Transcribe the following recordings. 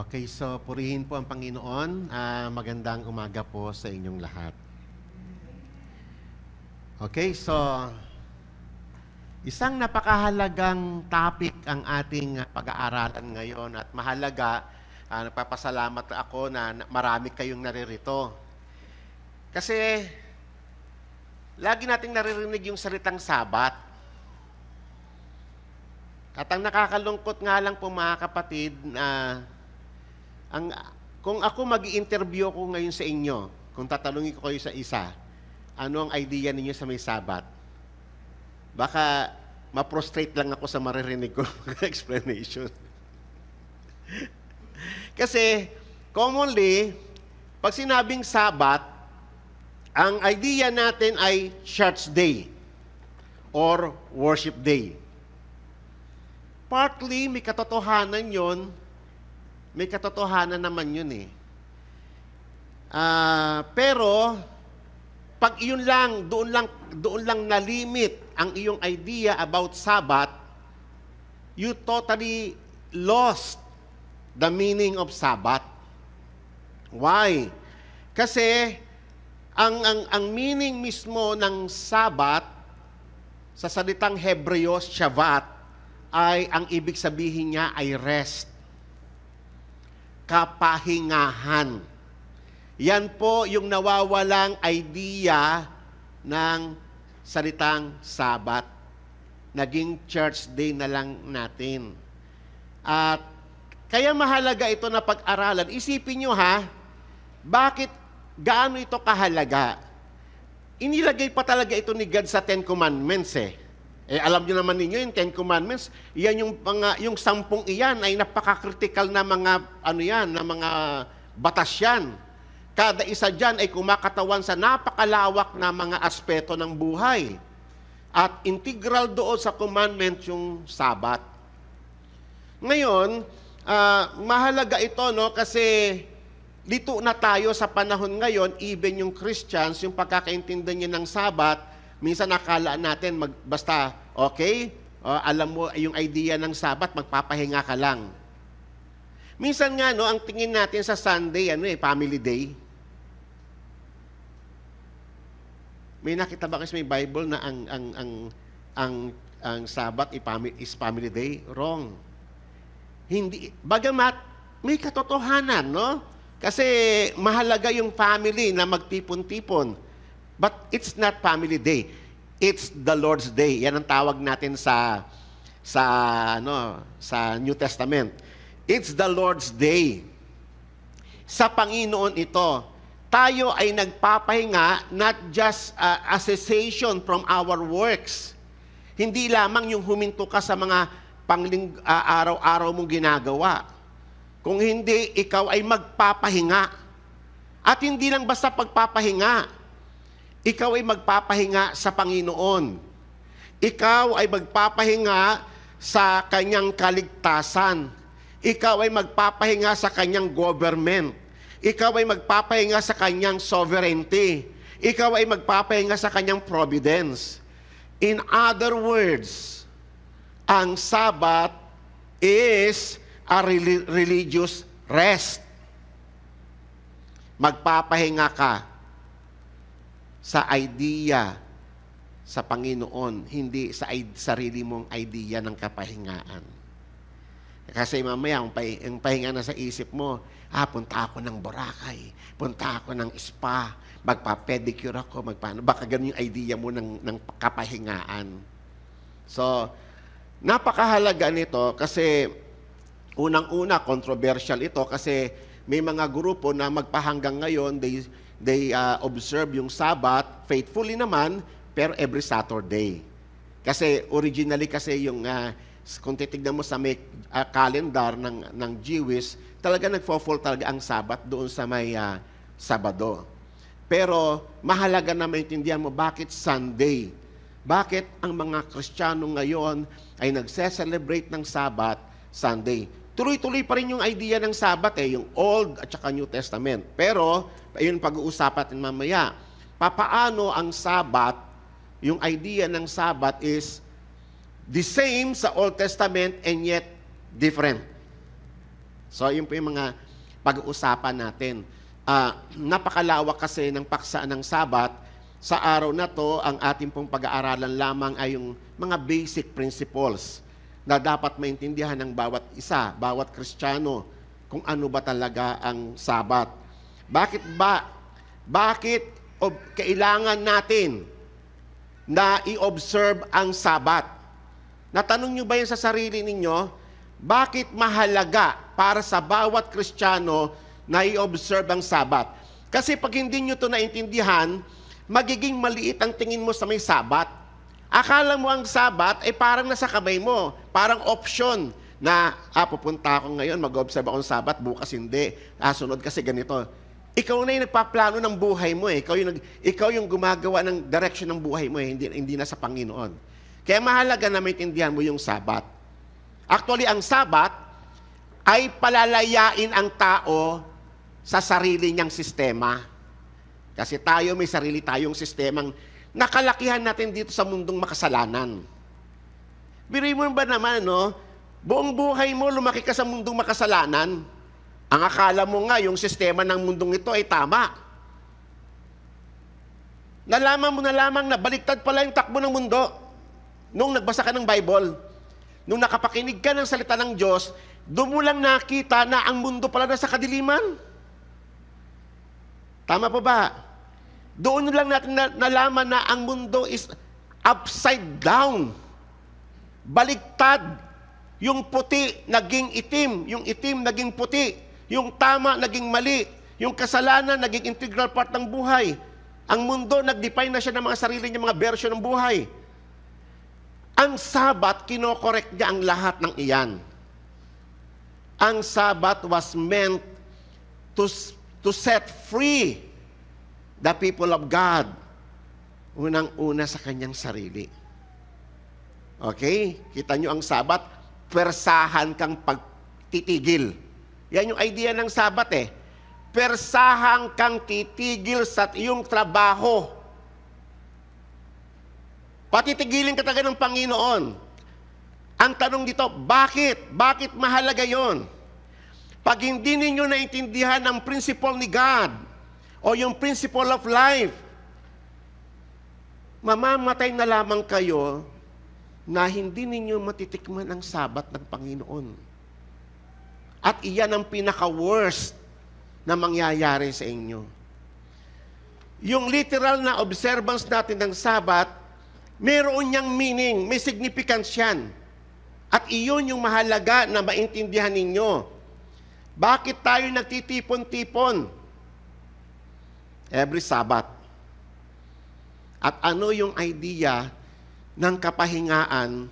Okay, so purihin po ang Panginoon. Magandang umaga po sa inyong lahat. Okay, so isang napakahalagang topic ang ating pag-aaralan ngayon at mahalaga, nagpapasalamat ako na marami kayong naririto. Kasi lagi nating naririnig yung salitang Sabat. At ang nakakalungkot nga lang po mga kapatid, kung ako mag-i-interview ko ngayon sa inyo, kung tatanungin ko kayo sa isa, ano ang idea ninyo sa may Sabat? Baka ma-prostrate lang ako sa maririnig ko explanation. Kasi, commonly, pag sinabing Sabat, ang idea natin ay church day or worship day. Partly, may katotohanan yon, may katotohanan naman yun eh. Pero, pag iyon lang, doon lang na-limit ang iyong idea about Sabbath, you totally lost the meaning of Sabbath. Why? Kasi, ang meaning mismo ng Sabbath, sa salitang Hebreo, Shabbat, ay ang ibig sabihin niya ay rest. Kapahingahan. Yan po yung nawawalang idea ng salitang Sabat. Naging church day na lang natin. At kaya mahalaga ito na pag-aralan. Isipin nyo bakit gaano ito kahalaga? Inilagay pa talaga ito ni God sa Ten Commandments alam niyo naman ninyo yung Ten Commandments, yan yung 10 iyan ay napaka-critical na mga mga batas yan. Kada isa diyan ay kumakatawan sa napakalawak na mga aspeto ng buhay. At integral doon sa commandment yung Sabat. Ngayon, mahalaga ito kasi dito na tayo sa panahon ngayon, even yung Christians, yung pagkakaintindihan niya ng Sabat, minsan nakalaan natin, basta, okay, alam mo yung idea ng Sabat, magpapahinga ka lang. Minsan nga, ang tingin natin sa Sunday, family day. May nakita ba kasi may Bible na ang Sabat is family day? Wrong. Hindi. Bagamat, may katotohanan, Kasi mahalaga yung family na magtipon-tipon. But it's not family day. It's the Lord's Day. Yan ang tawag natin sa New Testament. It's the Lord's Day. Sa Panginoon ito, tayo ay nagpapahinga not just a cessation from our works. Hindi lamang yung huminto ka sa mga araw-araw mong ginagawa. Kung hindi, ikaw ay magpapahinga. At hindi lang basta pagpapahinga. Ikaw ay magpapahinga sa Panginoon. Ikaw ay magpapahinga sa Kanyang kaligtasan. Ikaw ay magpapahinga sa Kanyang government. Ikaw ay magpapahinga sa Kanyang sovereignty. Ikaw ay magpapahinga sa Kanyang providence. In other words, ang Sabbath is a religious rest. Magpapahinga ka sa idea sa Panginoon, hindi sa sarili mong idea ng kapahingaan. Kasi mamaya, ang pahinga na sa isip mo, punta ako ng Boracay, punta ako ng spa, magpa-pedicure ako, baka ganun yung idea mo ng kapahingaan. So, napakahalaga nito kasi unang-una, controversial ito kasi may mga grupo na magpahanggang ngayon, they observe yung Sabbath faithfully naman, pero every Saturday. Kasi originally yung kung titignan mo sa may calendar ng Jewish, talaga nagfo-fall talaga ang Sabbath doon sa may Sabado. Pero mahalaga na maintindihan mo bakit Sunday. Bakit ang mga Kristiyano ngayon ay nagse-celebrate ng Sabbath Sunday. Tuloy-tuloy pa rin yung idea ng Sabbath yung Old at saka New Testament. Pero ayun pag-uusapan natin mamaya. Papaano ang Sabbath, yung idea ng Sabbath is the same sa Old Testament and yet different. So, yun po yung mga pag-uusapan natin. Napakalawak kasi ng paksa ng Sabat. Sa araw na to, ang ating pong pag-aaralan lamang ay yung mga basic principles na dapat maintindihan ng bawat isa, bawat Kristiyano, kung ano ba talaga ang Sabat. Bakit kailangan natin na i-observe ang Sabat? Natanong nyo ba yan sa sarili ninyo? Bakit mahalaga para sa bawat Kristiyano na i-observe ang Sabat? Kasi pag hindi nyo ito naintindihan, magiging maliit ang tingin mo sa may Sabat. Akala mo ang Sabat ay parang nasa kamay mo, parang option na pupunta ako ngayon, mag-observe ako ng Sabat, bukas hindi, sunod kasi ganito. Ikaw na yung nagpaplano ng buhay mo eh. Ikaw yung gumagawa ng direction ng buhay mo eh, hindi na sa Panginoon. Kaya mahalaga na maintindihan mo yung Sabat. Actually, ang Sabat ay palalayain ang tao sa sarili niyang sistema. Kasi tayo may sarili tayong sistemang nakalakihan natin dito sa mundong makasalanan. Biruin mo ba naman, no? Buong buhay mo, lumaki ka sa mundong makasalanan. Ang akala mo nga, yung sistema ng mundong ito ay tama. Nalaman mo na lamang na baliktad pala yung takbo ng mundo. Nung nagbasa ka ng Bible, nung nakapakinig ka ng salita ng Diyos, doon mo lang nakita na ang mundo pala nasa kadiliman. Tama po ba? Doon lang natin nalaman na ang mundo is upside down. Baliktad. Yung puti naging itim, yung itim naging puti, yung tama naging mali, yung kasalanan naging integral part ng buhay. Ang mundo, nag-define na siya ng mga sarili niya, mga version ng buhay. Ang Sabat, kinokorek niya ang lahat ng iyan. Ang Sabat was meant to set free the people of God. Unang-una sa kanyang sarili. Okay? Kita nyo ang Sabat, persahan kang pagtitigil. Yan yung idea ng Sabat eh. Persahan kang titigil sa iyong trabaho. Patitigilin ka talaga ng Panginoon. Ang tanong dito, bakit? Bakit mahalaga yon? Pag hindi ninyo naintindihan ang principle ni God o yung principle of life, mamamatay na lamang kayo na hindi ninyo matitikman ang Sabat ng Panginoon. At iyan ang pinaka-worst na mangyayari sa inyo. Yung literal na observance natin ng Sabat, meron niyang meaning, may significance yan. At iyon yung mahalaga na maintindihan ninyo. Bakit tayo nagtitipon-tipon every Sabat? At ano yung idea ng kapahingaan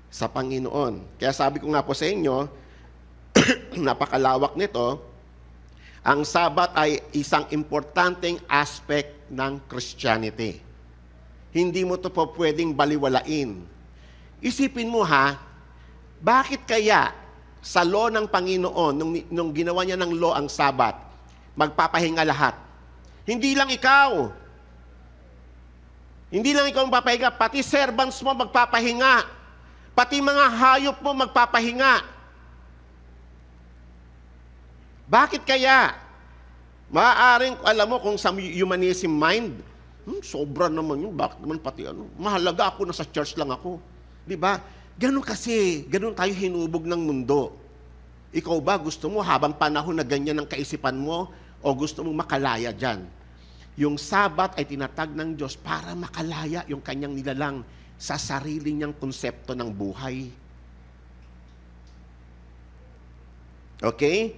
sa Panginoon? Kaya sabi ko nga po sa inyo, napakalawak nito, ang Sabat ay isang importanteng aspect ng Christianity. Hindi mo ito po pwedeng baliwalain. Isipin mo bakit kaya sa law ng Panginoon, nung ginawa niya ng law ang Sabat, magpapahinga lahat? Hindi lang ikaw. Hindi lang ikaw magpapahinga, pati servants mo magpapahinga. Pati mga hayop mo magpapahinga. Bakit kaya? Maaaring, alam mo, kung sa humanism mind, sobra naman yun. Bakit naman pati mahalaga ako, nasa church lang ako. Di ba? Ganun kasi, ganun tayo hinubog ng mundo. Ikaw ba, gusto mo habang panahon na ganyan ang kaisipan mo o gusto mong makalaya dyan? Yung Sabat ay tinatag ng Diyos para makalaya yung kanyang nilalang sa sarili niyang konsepto ng buhay. Okay?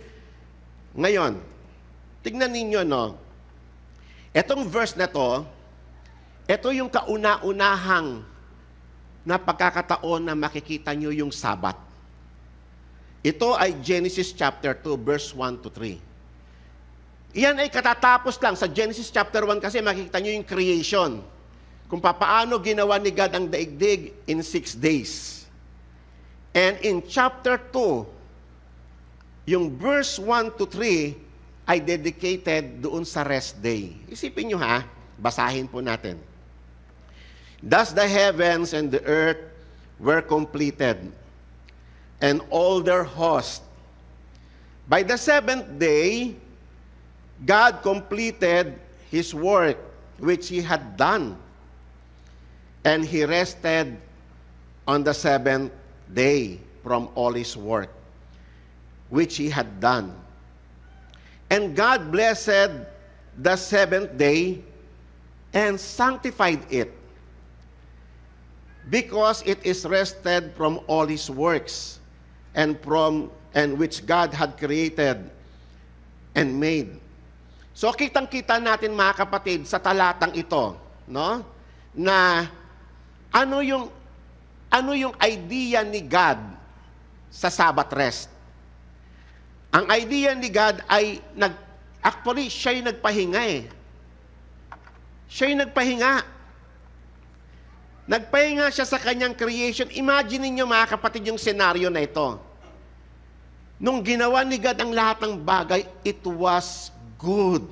Ngayon, tignan ninyo, no? Etong verse na to, ito yung kauna-unahang na pagkakataon na makikita nyo yung Sabat. Ito ay Genesis chapter 2, verse 1 to 3. Iyan ay katatapos lang. Sa Genesis chapter 1 kasi makikita nyo yung creation. Kung papaano ginawa ni God ang daigdig in 6 days. And in chapter 2, yung verse 1 to 3 ay dedicated doon sa rest day. Isipin nyo basahin po natin. Thus the heavens and the earth were completed, and all their host. By the seventh day, God completed His work which He had done. And He rested on the seventh day from all His work which He had done. And God blessed the seventh day and sanctified it, because it is rested from all His works and which God had created and made. So kitang-kita natin mga kapatid sa talatang ito, no? Na ano yung idea ni God sa Sabbath rest? Ang idea ni God ay actually siya yung nagpahinga eh. Siya yung nagpahinga. Nagpahinga siya sa kanyang creation. Imagine niyo mga kapatid yung senaryo na ito. Nung ginawa ni God ang lahat ng bagay, it was good.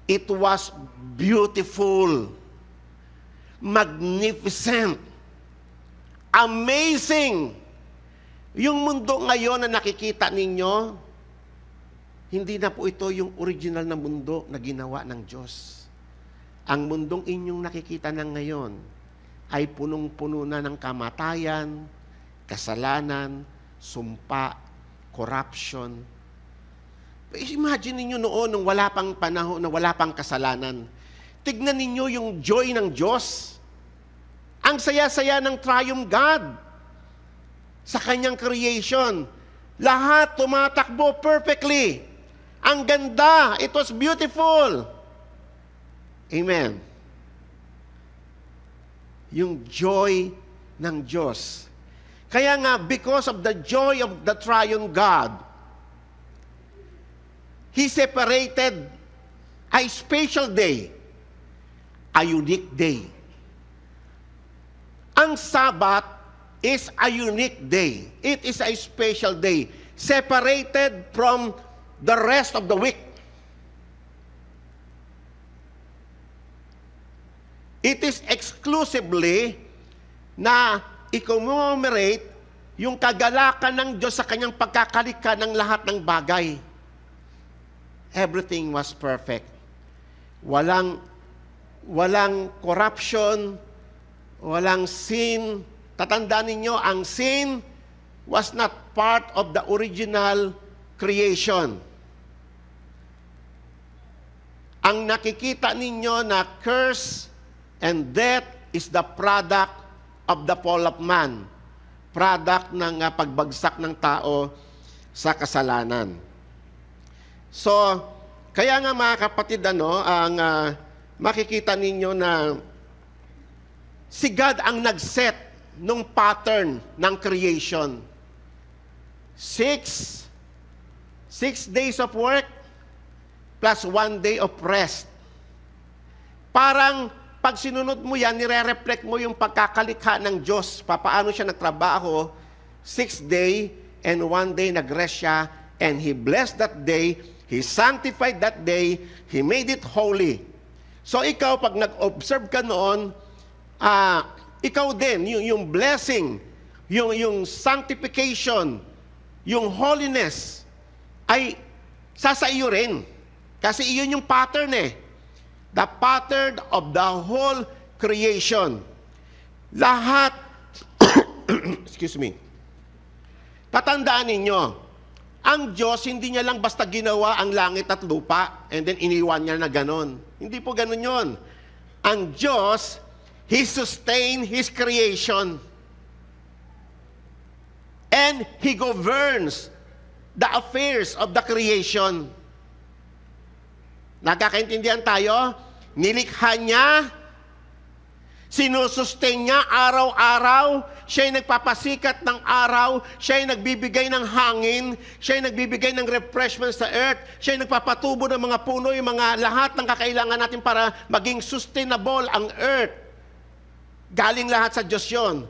It was beautiful. Magnificent. Amazing. Yung mundo ngayon na nakikita ninyo, hindi na po ito yung original na mundo na ginawa ng Diyos. Ang mundong inyong nakikita ng ngayon ay punong-puno na ng kamatayan, kasalanan, sumpa, corruption. Imagine ninyo noon nung wala pang panahon, na wala pang kasalanan. Tignan ninyo yung joy ng Diyos. Ang saya-saya ng triumph God sa kanyang creation. Lahat tumatakbo perfectly. Ang ganda. It was beautiful. Amen. Yung joy ng Diyos. Kaya nga, because of the joy of the triune God, He separated a special day, a unique day. Ang Sabbath is a unique day. It is a special day, separated from the rest of the week. It is exclusively na i-commemorate yung kagalakan ng Diyos sa kanyang pagkakalikha ng lahat ng bagay. Everything was perfect. Walang corruption, walang sin. Tatandaan ninyo, ang sin was not part of the original creation. Ang nakikita ninyo na curse and death is the product of the fall of man. Product ng pagbagsak ng tao sa kasalanan. So, kaya nga mga kapatid, ang makikita ninyo na si God ang nag-set nung pattern ng creation. 6 days of work plus 1 day of rest. Parang pag sinunod mo yan, nire-reflect mo yung pagkakalikha ng Diyos. Paano siya nagtrabaho? 6 day and 1 day nag-rest siya, and He blessed that day, He sanctified that day, He made it holy. So ikaw, pag nag-observe ka noon, ikaw din, yung blessing, yung sanctification, yung holiness, ay sasa iyo rin. Kasi iyon yung pattern eh. The pattern of the whole creation. Lahat, excuse me, tatandaan ninyo, ang Diyos, hindi niya lang basta ginawa ang langit at lupa, and then iniwan niya na ganon. Hindi po ganon yon. Ang Diyos, He sustained His creation. And He governs the affairs of the creation. Nagkakaintindihan tayo? Nilikha niya, sinusustain niya araw-araw, siya yung nagpapasikat ng araw, siya yung nagbibigay ng hangin, siya yung nagbibigay ng refreshment sa earth, siya yung nagpapatubo ng mga puno, yung mga lahat ng kakailangan natin para maging sustainable ang earth. Galing lahat sa Diyos yun.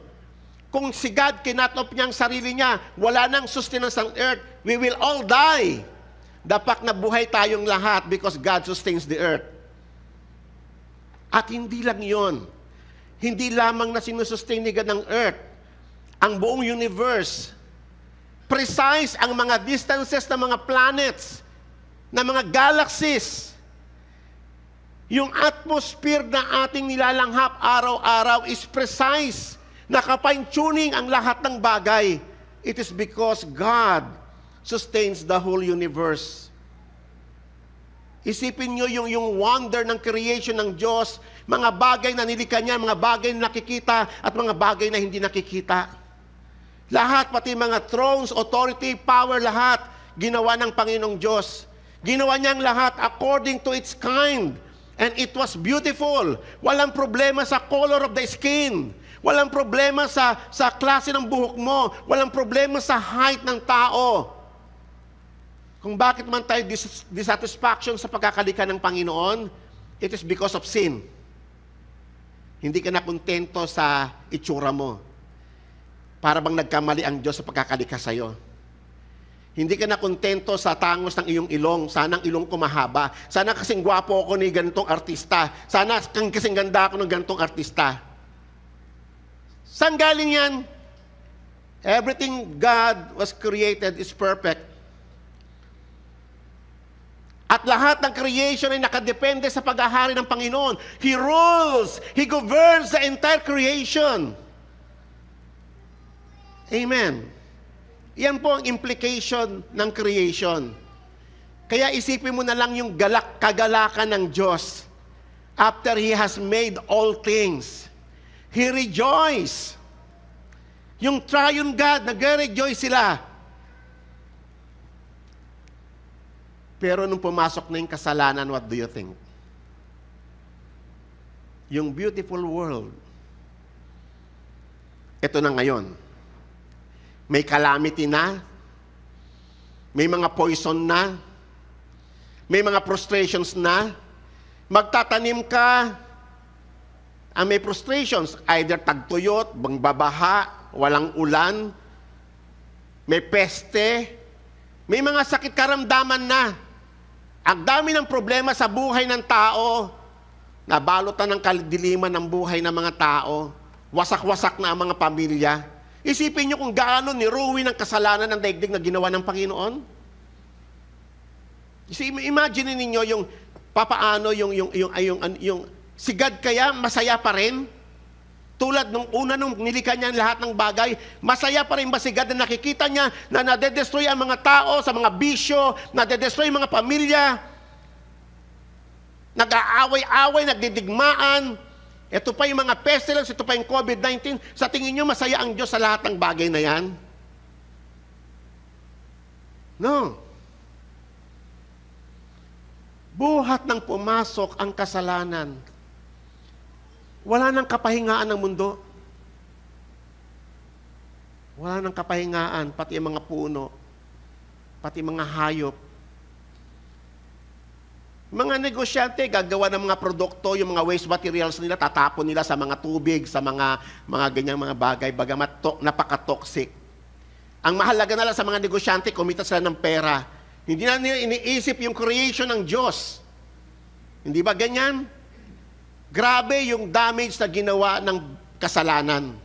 Kung si God kinatop niya ang sarili niya, wala nang sustenance ang earth, we will all die. Dapat na buhay tayong lahat because God sustains the earth. At hindi lang yon. Hindi lamang na sinusustain ni God ng earth. Ang buong universe, Precise ang mga distances ng mga planets, ng mga galaxies. Yung atmosphere na ating nilalanghap araw-araw is precise. Nakapine-tuning ang lahat ng bagay. It is because God sustains the whole universe. Isipin nyo yung wonder ng creation ng Diyos, mga bagay na nilikha niya, mga bagay na nakikita, at mga bagay na hindi nakikita. Lahat, pati mga thrones, authority, power, lahat, ginawa ng Panginoong Diyos. Ginawa niyang lahat according to its kind. And it was beautiful. Walang problema sa color of the skin. Walang problema sa klase ng buhok mo. Walang problema sa height ng tao. Kung bakit man tayo dissatisfaction sa pagkakalikha ng Panginoon, it is because of sin. Hindi ka na kontento sa itsura mo. Para bang nagkamali ang Diyos sa pagkakalikha sa'yo. Hindi ka na kontento sa tangos ng iyong ilong. Sana ang ilong ko mahaba. Sana kasing gwapo ako ni ganitong artista. Sana kasing ganda ako ng ganitong artista. Saan galing yan? Everything God was created is perfect. At lahat ng creation ay nakadepende sa paghahari ng Panginoon. He rules. He governs the entire creation. Amen. Yan po ang implication ng creation. Kaya isipin mo na lang yung kagalakan ng Diyos. After He has made all things, He rejoices. Yung triune God, nag-rejoice sila. Pero nung pumasok na yung kasalanan, what do you think? Yung beautiful world, ito na ngayon. May calamity na, may mga poison na, may mga frustrations na, magtatanim ka, may frustrations, either tagtuyot, babaha, walang ulan, may peste, may mga sakit karamdaman na. Ang dami ng problema sa buhay ng tao, nabalutan ng kadiliman ng buhay ng mga tao, wasak-wasak na ang mga pamilya. Isipin niyo kung gaano niruwi ng kasalanan ng daigdig na ginawa ng Panginoon. Imagine ninyo yung papaano yung si God kaya masaya pa rin. Tulad nung una nung nilikha niya lahat ng bagay, masaya pa rin ba si God na nakikita niya na nadedestroy ang mga tao sa mga bisyo, nadedestroy ang mga pamilya, nag-aaway-away, nagdidigmaan. Ito pa yung mga pestilence, ito pa yung COVID-19. Sa tingin nyo, masaya ang Diyos sa lahat ng bagay na yan? No. Buhat nang pumasok ang kasalanan, wala nang kapahingaan ng mundo. Wala nang kapahingaan, pati ang mga puno, pati mga hayop. Mga negosyante, gagawa ng mga produkto, yung mga waste materials nila, tatapon nila sa mga tubig, sa mga ganyang mga bagay, bagamat napaka-toxic. Ang mahalaga na lang sa mga negosyante, kumita sila ng pera. Hindi na nila iniisip yung creation ng Diyos. Hindi ba ganyan? Grabe yung damage na ginawa ng kasalanan.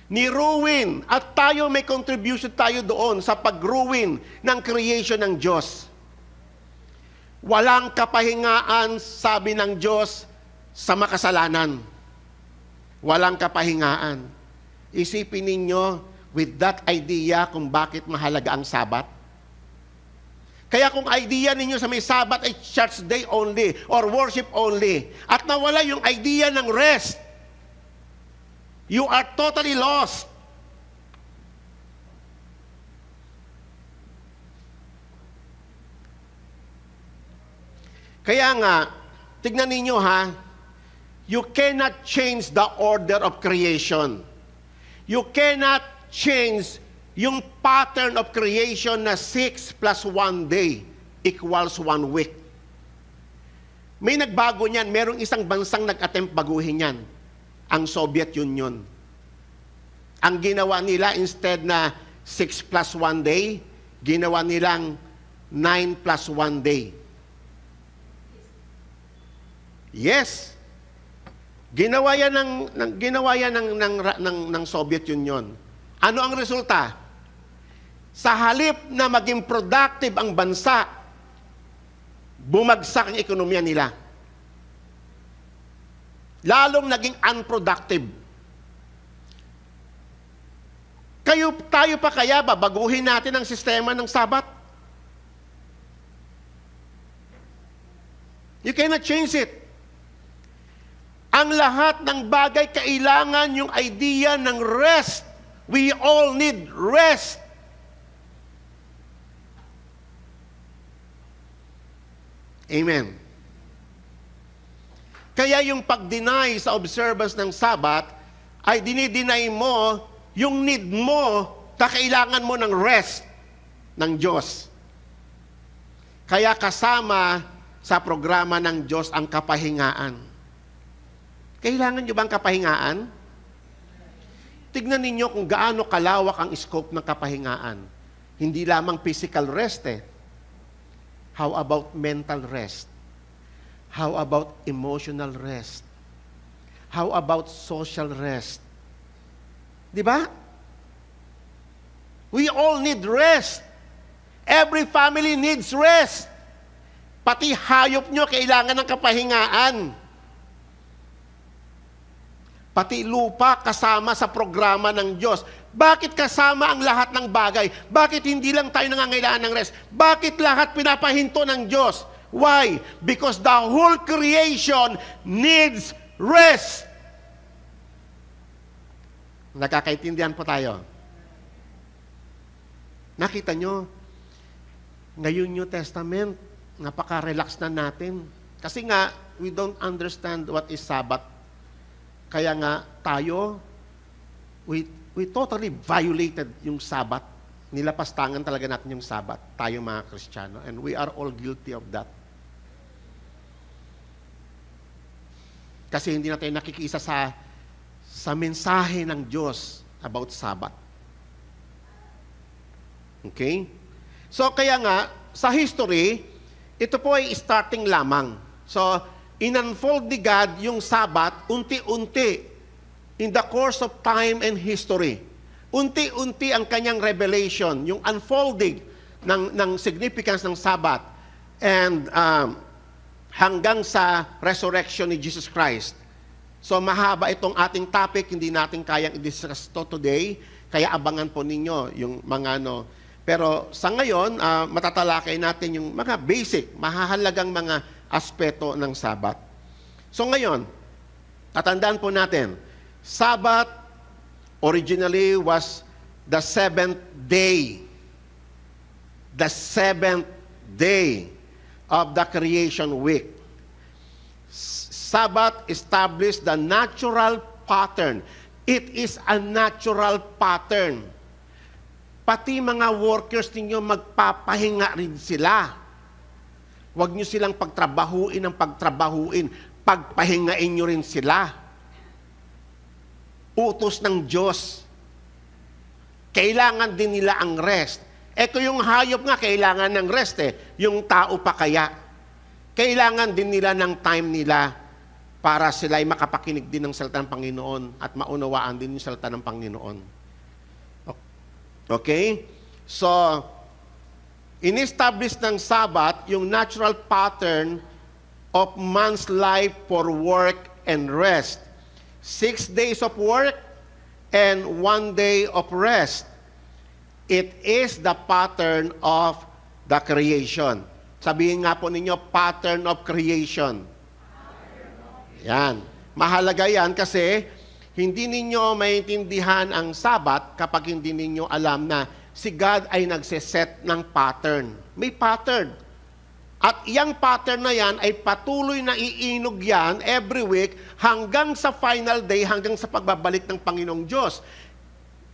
Ni-ruin, at tayo may contribution tayo doon sa pag-ruin ng creation ng Diyos. Walang kapahingaan, sabi ng Diyos, sa makasalanan. Walang kapahingaan. Isipin ninyo, with that idea kung bakit mahalaga ang Sabat. Kaya kung idea ninyo sa may Sabat ay church day only or worship only, at nawala yung idea ng rest, you are totally lost. Kaya nga, tignan ninyo ha, you cannot change the order of creation. You cannot change yung pattern of creation na 6 plus 1 day equals 1 week. May nagbago niyan, merong isang bansang nag-attempt baguhin yan, ang Soviet Union. Ang ginawa nila, instead na 6 plus 1 day, ginawa nilang 9 plus 1 day. Yes. Ginawa yan ng Soviet Union. Ano ang resulta? Sa halip na maging productive ang bansa, bumagsak ang ekonomiya nila. Lalong naging unproductive. Tayo pa kaya babaguhin natin ang sistema ng Sabat? You cannot change it. Ang lahat ng bagay, kailangan yung idea ng rest. We all need rest. Amen. Kaya yung pag-deny sa observance ng Sabat, ay dinideny mo yung need mo, kailangan mo ng rest ng Diyos. Kaya kasama sa programa ng Diyos ang kapahingaan. Kailangan nyo ba ang kapahingaan? Tignan ninyo kung gaano kalawak ang scope ng kapahingaan. Hindi lamang physical rest eh. How about mental rest? How about emotional rest? How about social rest? Di ba? We all need rest. Every family needs rest. Pati hayop nyo kailangan ng kapahingaan. Pati lupa kasama sa programa ng Diyos. Bakit kasama ang lahat ng bagay? Bakit hindi lang tayo nangangailangan ng rest? Bakit lahat pinapahinto ng Diyos? Why? Because the whole creation needs rest. Nakakaintindihan po tayo. Nakita nyo, ngayon New Testament, napaka-relax na natin. Kasi nga, we don't understand what is Sabbath. Kaya nga, tayo, we totally violated yung Sabbath. Nilapastangan talaga natin yung Sabbath, tayo mga Kristiyano. And we are all guilty of that. Kasi hindi na tayo nakikisa sa mensahe ng Diyos about Sabbath. Okay? So, kaya nga, sa history, ito po ay starting lamang. So, in-unfold ni God yung Sabbath unti-unti in the course of time and history. Unti-unti ang kanyang revelation, yung unfolding ng significance ng Sabbath and hanggang sa resurrection ni Jesus Christ. So mahaba itong ating topic, hindi natin kayang i-discuss to today, kaya abangan po ninyo yung mga Pero sa ngayon, matatalakay natin yung mga basic, mahahalagang mga aspeto ng Sabbath. So ngayon, tatandaan po natin, Sabbath originally was the seventh day. The seventh day of the creation week. Sabbath established the natural pattern. It is a natural pattern. Pati mga workers ninyo, magpapahinga rin sila. Huwag nyo silang pagtrabahuin ng pagtrabahuin. Pagpahingain nyo rin sila. Utos ng Diyos. Kailangan din nila ang rest. Kung yung hayop nga, kailangan ng rest eh. Yung tao pa kaya. Kailangan din nila ng time nila para sila ay makapakinig din ng salita ng Panginoon at maunawaan din yung salita ng Panginoon. Okay? So, in-establish ng Sabbath yung natural pattern of man's life for work and rest. 6 days of work and 1 day of rest. It is the pattern of the creation. Sabihin nga po ninyo, pattern of creation. Yan. Mahalaga yan kasi hindi ninyo maintindihan ang Sabbath kapag hindi ninyo alam na si God ay nagsiset ng pattern. May pattern. At iyang pattern na yan ay patuloy na iinog yan every week hanggang sa final day, hanggang sa pagbabalik ng Panginoong Diyos,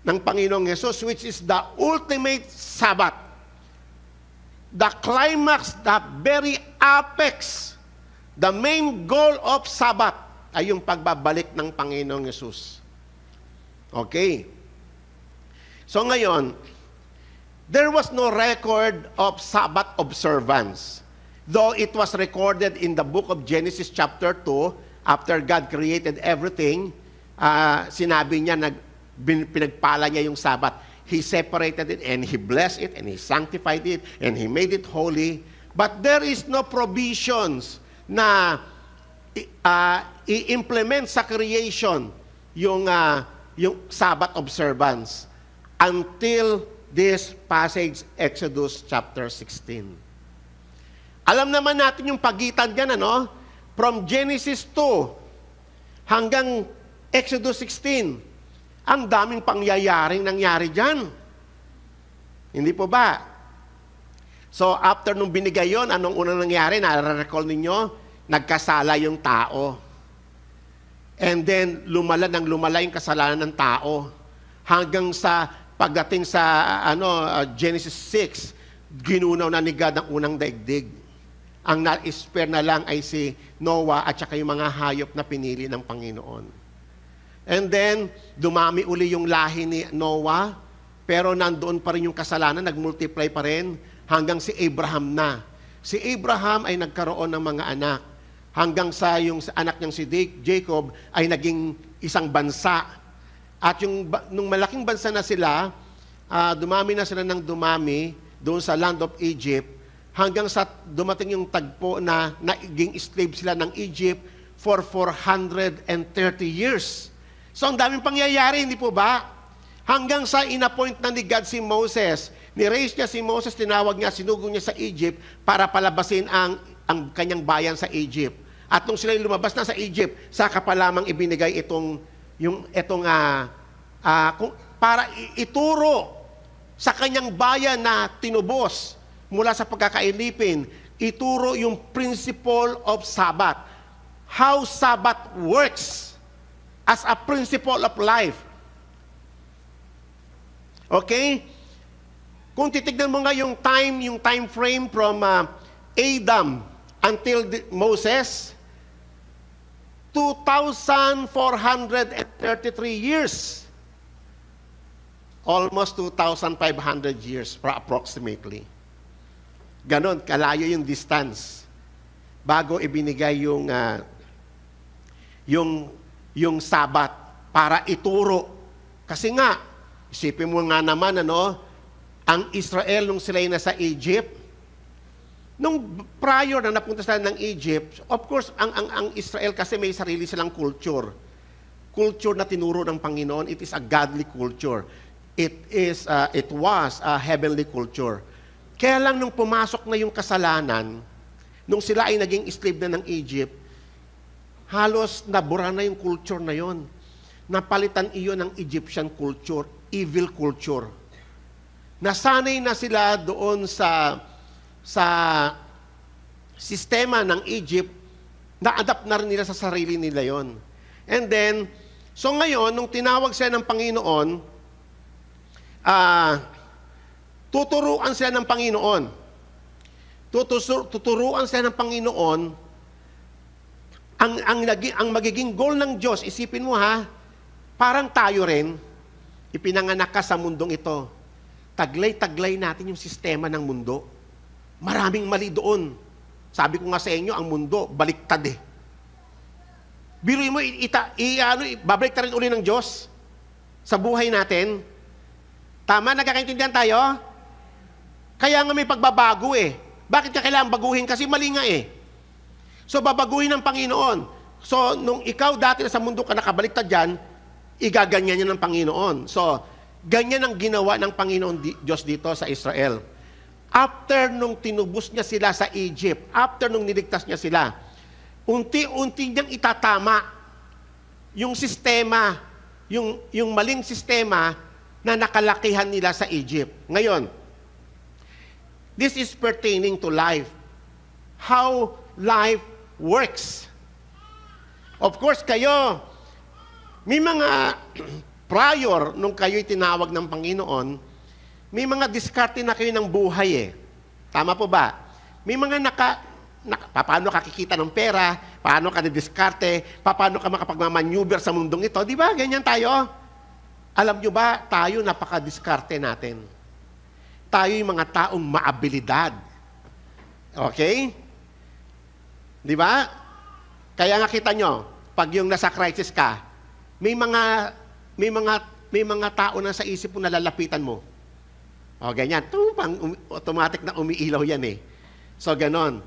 ng Panginoong Jesus, which is the ultimate Sabbath. The climax, the very apex, the main goal of Sabbath ay yung pagbabalik ng Panginoong Jesus. Okay. So ngayon, there was no record of Sabbath observance. Though it was recorded in the book of Genesis chapter 2, after God created everything, sinabi niya, pinagpala niya yung Sabbath. He separated it, and He blessed it, and He sanctified it, and He made it holy. But there is no provisions na i-implement sa creation yung Sabbath observance until this passage, Exodus chapter 16. Alam naman natin yung pagitan dyan, ano? From Genesis 2 hanggang Exodus 16. Ang daming pangyayaring nangyari dyan. Hindi po ba? So, after nung binigay yon, anong unang nangyari? Nare-recall ninyo? Nagkasala yung tao. And then, lumala yung kasalanan ng tao. Hanggang sa pagdating sa Genesis 6, ginunaw na ni God ang unang daigdig. Ang na-spare na lang ay si Noah at saka yung mga hayop na pinili ng Panginoon. And then, dumami uli yung lahi ni Noah, pero nandoon pa rin yung kasalanan, nag-multiply pa rin, hanggang si Abraham na. Si Abraham ay nagkaroon ng mga anak, hanggang sa yung anak niyang si Jacob ay naging isang bansa. At nung malaking bansa na sila, dumami na sila ng dumami doon sa land of Egypt, hanggang sa dumating yung tagpo na naging slave sila ng Egypt for 430 years. So, ang daming pangyayari, hindi po ba? Hanggang sa inappoint na ni God si Moses. Ni-raise niya si Moses, tinawag niya, sinugong niya sa Egypt para palabasin ang kanyang bayan sa Egypt. At nung sila lumabas na sa Egypt, saka pa lamang ibinigay para ituro sa kanyang bayan na tinubos mula sa pagkakailipin, ituro yung principle of Sabbath. How Sabbath works as a principle of life. Okay? Kung titignan mo nga yung time frame from Adam until Moses, 2,433 years. Almost 2,500 years approximately. Ganon, kalayo yung distance bago ibinigay yung Sabat para ituro. Kasi nga, isipin mo nga naman, ang Israel nung sila nasa Egypt, nung prior na napunta sila ng Egypt, of course, ang Israel kasi may sarili silang culture. Culture na tinuro ng Panginoon, it is a godly culture. It was a heavenly culture. Kaya lang nung pumasok na yung kasalanan, nung sila ay naging slave na ng Egypt, halos nabura na yung culture na yon. Napalitan iyon ng Egyptian culture, evil culture. Nasanay na sila doon sa sistema ng Egypt, na-adapt na rin nila sa sarili nila yon. And then, so ngayon, nung tinawag sila ng Panginoon, tuturuan sila ng Panginoon. Tuturuan sila ng Panginoon. Ang magiging goal ng Diyos, isipin mo ha, parang tayo rin, ipinanganak ka sa mundong ito. Taglay-taglay natin yung sistema ng mundo. Maraming mali doon. Sabi ko nga sa inyo, ang mundo, baliktad eh. Biruin mo, babalik rin uli ng Diyos sa buhay natin. Tama, nagkakaintindihan tayo? Kaya nga may pagbabago eh. Bakit ka kailangan baguhin? Kasi mali nga eh. So, babaguhin ng Panginoon. So, nung ikaw dati na sa mundo ka nakabaliktad dyan, igaganyan niya ng Panginoon. So, ganyan ang ginawa ng Panginoon Diyos dito sa Israel. After nung tinubos niya sila sa Egypt, after nung niligtas niya sila, unti-unti niyang itatama yung sistema, yung maling sistema na nakalakihan nila sa Egypt. Ngayon, this is pertaining to life. How life works. Of course, kayo, may mga prior nung kayo'y tinawag ng Panginoon, may mga diskarte na kayo ng buhay eh. Tama po ba? May mga paano ka kikita ng pera, paano ka didiskarte, paano ka makapagmamaneuver sa mundong ito, di ba? Ganyan tayo. Alam nyo ba, tayo napaka-diskarte natin. Tayo yung mga taong maabilidad. Okay? Di ba? Kaya nga kita nyo, pag yung nasa crisis ka, may mga may mga tao na sa isip mo na lalapitan mo. O, ganyan. Automatic na umiilaw yan eh. So, ganon.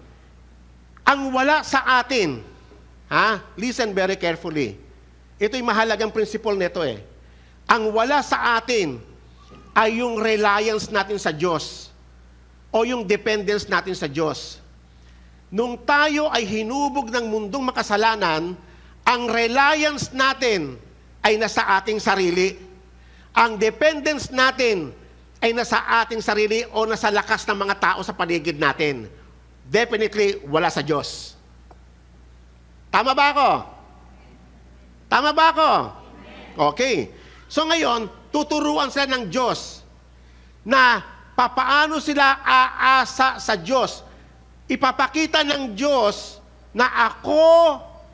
Ang wala sa atin, listen very carefully. Ito'y mahalagang principle nito eh. Ang wala sa atin ay yung reliance natin sa Diyos o yung dependence natin sa Diyos. Nung tayo ay hinubog ng mundong makasalanan, ang reliance natin ay nasa ating sarili. Ang dependence natin ay nasa ating sarili o nasa lakas ng mga tao sa paligid natin. Definitely, wala sa Diyos. Tama ba ako? Tama ba ako? Okay. So ngayon, tuturuan sila ng Diyos na papaano sila aasa sa Diyos. Ipapakita ng Diyos na ako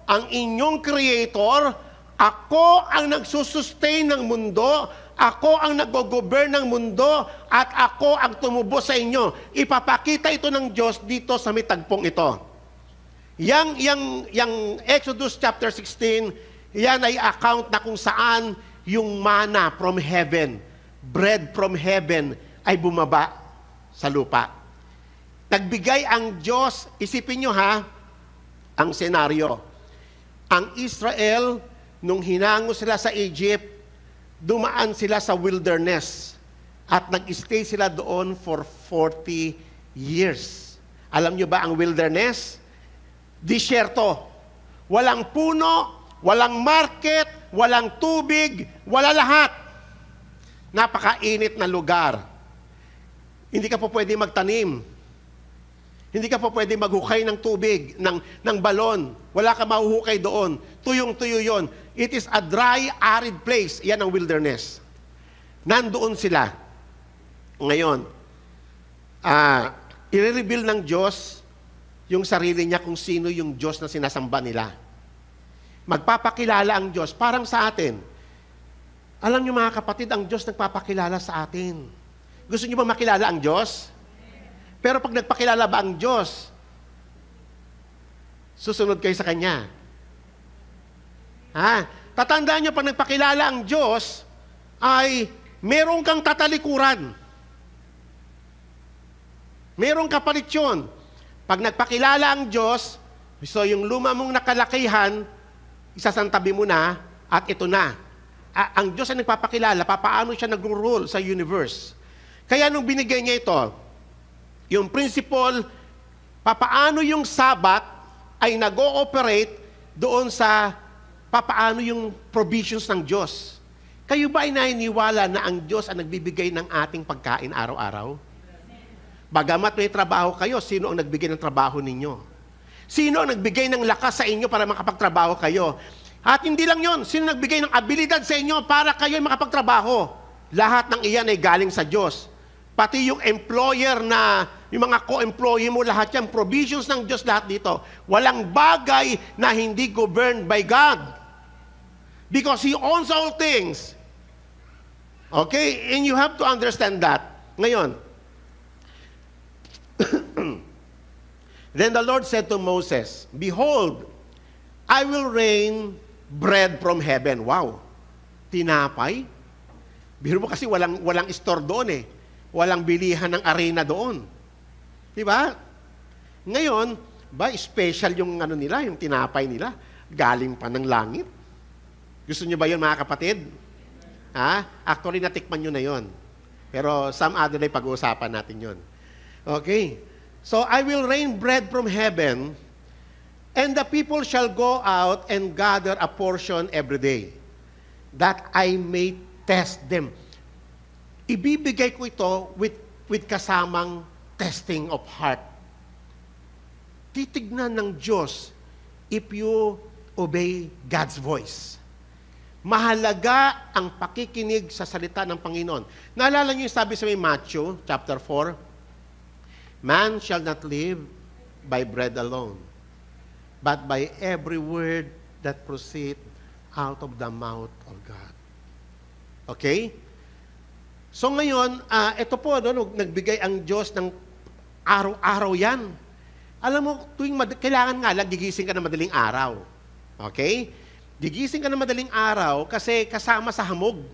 ang inyong creator, ako ang nagsusustain ng mundo, ako ang nag-govern ng mundo, at ako ang tumubo sa inyo. Ipapakita ito ng Diyos dito sa may tagpong ito. Yang Exodus chapter 16, yan ay account na kung saan yung manna from heaven, bread from heaven, ay bumaba sa lupa. Nagbigay ang Diyos, isipin nyo ang senaryo. Ang Israel, nung hinango sila sa Egypt, dumaan sila sa wilderness at nag-stay sila doon for 40 years. Alam nyo ba ang wilderness? Disyerto. Walang puno, walang market, walang tubig, wala lahat. Napakainit na lugar. Hindi ka po pwede magtanim. Hindi ka po pwede maghukay ng tubig, ng balon. Wala ka mahuhukay doon. Tuyong-tuyo yon. It is a dry, arid place. Yan ang wilderness. Nandoon sila. Ngayon, i-reveal ng Diyos yung sarili niya kung sino yung Diyos na sinasamba nila. Magpapakilala ang Diyos. Parang sa atin. Alam niyo mga kapatid, ang Diyos nagpapakilala sa atin. Gusto niyo ba makilala ang Diyos? Pero pag nagpakilala ba ang Diyos, susunod kayo sa Kanya. Tatandaan nyo, pag nagpakilala ang Diyos, ay meron kang tatalikuran. Merong kapalit yun. Pag nagpakilala ang Diyos, so yung luma mong nakalakihan, isasantabi mo na, at ito na. Ang Diyos ay nagpapakilala, papaano siya nag-rule sa universe. Kaya nung binigay niya ito, yung principle, papaano yung Sabat ay nag-ooperate doon sa papaano yung provisions ng Diyos. Kayo ba ay naniniwala na ang Diyos ang nagbibigay ng ating pagkain araw-araw? Bagamat may trabaho kayo, sino ang nagbigay ng trabaho ninyo? Sino ang nagbigay ng lakas sa inyo para makapagtrabaho kayo? At hindi lang yon, sino nagbigay ng abilidad sa inyo para kayo makapagtrabaho? Lahat ng iyan ay galing sa Diyos. Pati yung employer na, yung mga co-employee mo, lahat yan, provisions ng Diyos lahat dito. Walang bagay na hindi governed by God. Because He owns all things. Okay? And you have to understand that. Ngayon, then the Lord said to Moses, "Behold, I will rain bread from heaven." Wow! Tinapay? Biro mo kasi walang store doon eh. Walang bilihan ng arena doon. Diba? Ngayon, special yung nila, yung tinapay nila, galing pa ng langit. Gusto niyo ba yun, mga kapatid? Actually, natikman nyo na yun. Pero some other day, pag-uusapan natin yun. Okay. So, I will rain bread from heaven, and the people shall go out and gather a portion every day, that I may test them. Ibibigay ko ito with kasamang testing of heart. Titignan ng Diyos if you obey God's voice. Mahalaga ang pakikinig sa salita ng Panginoon. Naalala niyo yung sabi sa Matthew chapter 4, "Man shall not live by bread alone, but by every word that proceed out of the mouth of God." Okay? So ngayon, ito po, nagbigay ang Diyos ng araw-araw yan. Alam mo, kailangan nga lang, gigising ka na madaling araw. Okay? Gigising ka na madaling araw kasi kasama sa hamog.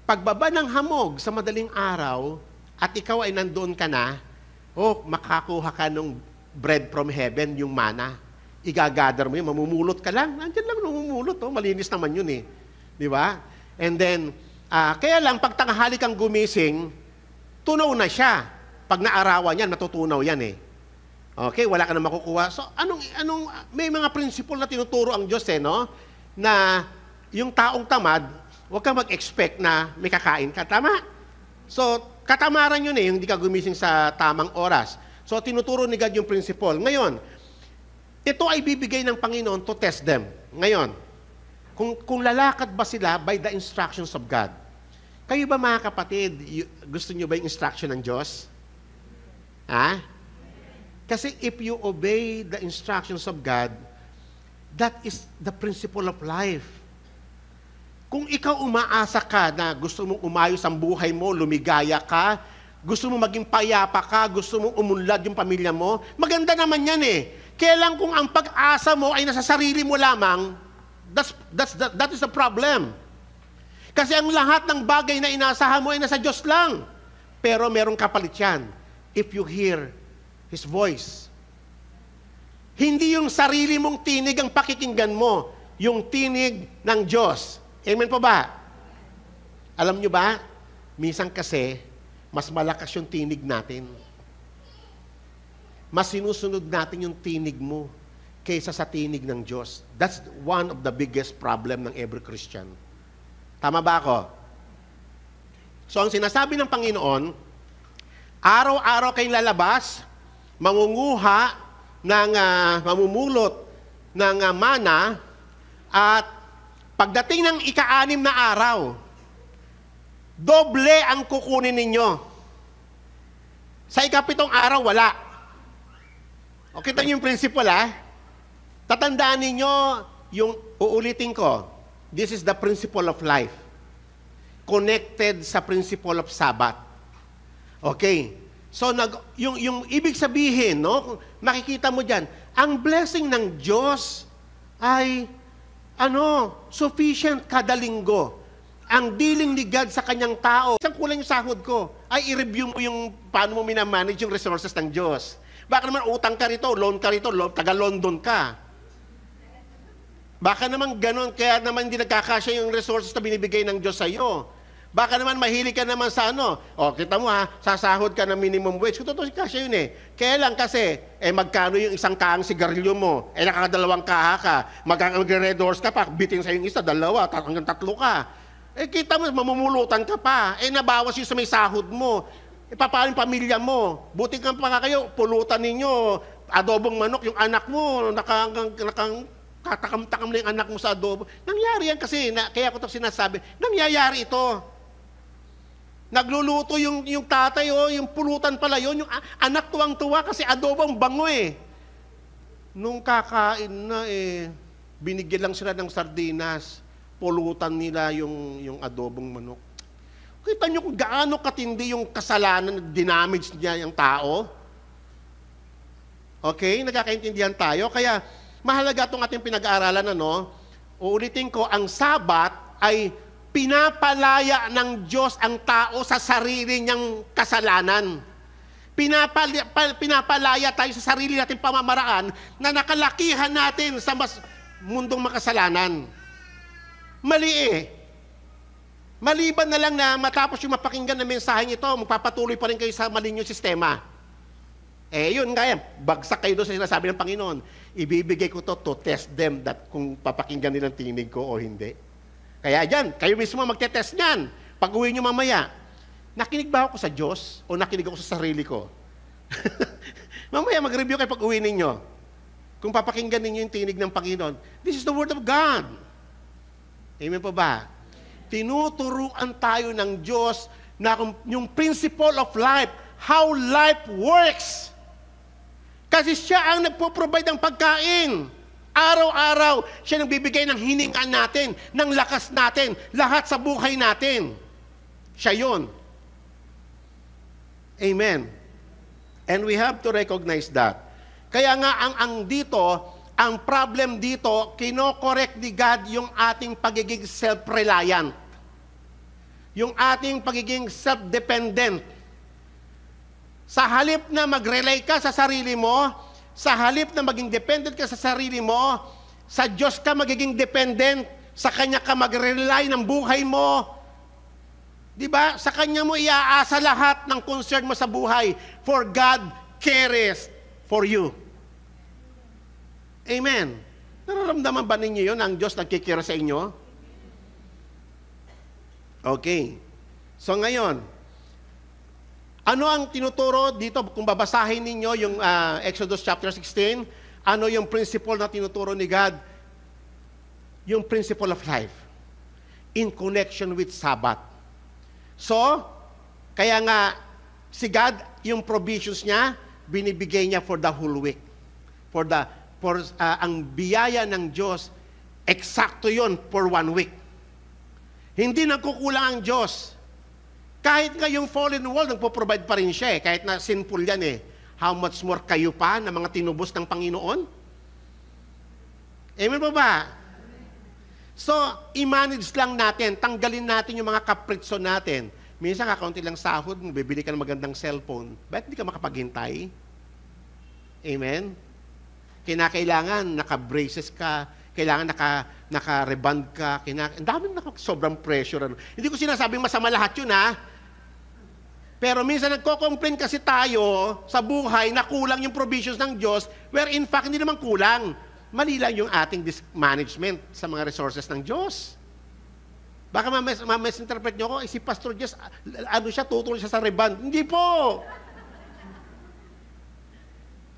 Pagbaba ng hamog sa madaling araw, at ikaw ay nandoon ka na, makakuha ka ng bread from heaven, yung mana. Igagather mo yun, mamumulot ka lang. Nandiyan lang mamumulot, malinis naman yun eh. Di ba? And then, kaya lang, pag tanghali kang gumising, tunaw na siya. Pag naarawan yan, natutunaw yan eh. Okay, wala ka na makukuha. So, may mga principle na tinuturo ang Diyos no? Na yung taong tamad, huwag kang mag-expect na may kakain ka. Tama? So, katamaran yun yung hindi ka gumising sa tamang oras. So, tinuturo ni God yung principle. Ngayon, ito ay bibigay ng Panginoon to test them. Ngayon, kung lalakad ba sila by the instructions of God? Kayo ba mga kapatid, gusto nyo ba yung instruction ng Diyos? Kasi if you obey the instructions of God, that is the principle of life. Kung ikaw umaasa ka na gusto mong umayos ang buhay mo, lumigaya ka, gusto mong maging payapa ka, gusto mong umunlad yung pamilya mo, maganda naman yan eh. Kaya lang kung ang pag-asa mo ay nasa sarili mo lamang, that is the problem. Kasi ang lahat ng bagay na inaasahan mo ay nasa Diyos lang. Pero merong kapalit yan. If you hear His voice. Hindi yung sarili mong tinig ang pakikinggan mo, yung tinig ng Diyos. Amen po ba? Alam nyo ba, minsan kasi, mas malakas yung tinig natin. Mas sinusunod natin yung tinig mo kaysa sa tinig ng Diyos. That's one of the biggest problem ng every Christian. Tama ba ako? So, ang sinasabi ng Panginoon, araw-araw kayong lalabas, mangunguha ng mamumulot ng mana, at pagdating ng ika-6 na araw, doble ang kukunin ninyo. Sa ika-7 araw, wala. O, kita niyo yung principle, Tatandaan ninyo yung uulitin ko. This is the principle of life. Connected sa principle of Sabbath. Okay. So, yung ibig sabihin, makikita mo dyan, ang blessing ng Diyos ay, sufficient kada linggo. Ang dealing ni God sa kanyang tao, isang kulang yung sahod ko, ay i-review mo yung paano mo minamanage yung resources ng Diyos. Baka naman utang ka rito, loan ka rito, taga-London ka. Baka naman ganon, kaya naman hindi nagkakasya yung resources na binibigay ng Diyos sa iyo. Baka naman mahilig ka naman sa kita mo sasahod ka ng minimum wage. Kung totoo kasya yun Kaya lang kasi, magkano yung isang kaang sigarilyo mo? Nakakadalawang kaha ka. Mag-red doors ka pa, bitin sa yung isa, 2, hanggang 3 ka. Kita mo, mamumulutan ka pa. Nabawas yung sa may sahod mo. Paano yung pamilya mo? Buti ka pa kayo, pulutan ninyo, adobong manok, yung anak mo, katakam-takam na yung anak mo sa adobo. Nangyari yan kasi, kaya ko ito sinasabi, nangyayari ito. Nagluluto yung tatay, yung pulutan pala yun, yung anak tuwang-tuwa kasi adobong bango Nung kakain na binigyan lang sila ng sardinas, pulutan nila yung adobong manok. Kita nyo kung gaano katindi yung kasalanan na dinamage niya yung tao? Okay? Nagkakaintindihan tayo? Kaya, mahalaga itong ating pinag-aaralan, Uulitin ko, ang Sabat ay pinapalaya ng Diyos ang tao sa sarili niyang kasalanan. Pinapalaya tayo sa sarili nating pamamaraan na nakalakihan natin sa mundong makasalanan. Mali Maliban na lang na matapos yung mapakinggan na mensaheng ito, magpapatuloy pa rin kayo sa mali yung sistema. Yun nga yan, bagsak kayo doon sa sinasabi ng Panginoon. Ibibigay ko to test them that kung papakinggan nilang tinig ko o hindi. Kaya dyan, kayo mismo magte-test niyan. Pag-uwi nyo mamaya, nakinig ba ako sa Diyos o nakinig ako sa sarili ko? Mamaya mag-review kayo pag-uwi ninyo. Kung papakinggan ninyo yung tinig ng Panginoon, this is the Word of God. Amen po ba? Tinuturuan tayo ng Diyos na yung principle of life, how life works. Kasi siya ang nagpo-provide ng pagkain. Araw-araw, siya nagbibigay ng hininga natin, ng lakas natin, lahat sa buhay natin. Siya yun. Amen. And we have to recognize that. Kaya nga, ang problem dito, kino-correct ni God yung ating pagiging self-reliant. yung ating pagiging self-dependent. Sa halip na mag-rely ka sa sarili mo, sa halip na maging dependent ka sa sarili mo, sa Diyos ka magiging dependent, sa Kanya ka mag-rely ng buhay mo. Di ba? Sa Kanya mo iaasa lahat ng concern mo sa buhay. For God cares for you. Amen. Nararamdaman ba ninyo yun, ang Diyos nagkikira sa inyo? Okay. So ngayon, ano ang tinuturo dito? Kung babasahin ninyo yung Exodus chapter 16, ano yung principle na tinuturo ni God? Yung principle of life in connection with Sabbath. So, kaya nga, si God, yung provisions niya, binibigay niya for the whole week. Ang biyaya ng Diyos, eksakto yon for 1 week. Hindi nagkukulang ang Diyos. Kahit nga yung fallen world, nagpo-provide pa rin siya eh. Kahit na sinful yan eh. How much more kayo pa na mga tinubos ng Panginoon? Amen po ba? So, i-manage lang natin, tanggalin natin yung mga kapritso natin. Minsan, kakaunti lang sahod, bibili ka ng magandang cellphone. Bakit hindi ka makapaghintay? Amen? Kinakailangan, naka-braces ka, kailangan naka-reband ka, ang daming sobrang pressure. Hindi ko sinasabing masama lahat yun, ha? Pero minsan nagko-complain kasi tayo sa buhay na kulang yung provisions ng Diyos, where in fact, hindi naman kulang. Mali lang yung ating management sa mga resources ng Diyos. Baka ma-misinterpret nyo ako, si Pastor Jess, tutulong siya sa reband. Hindi po!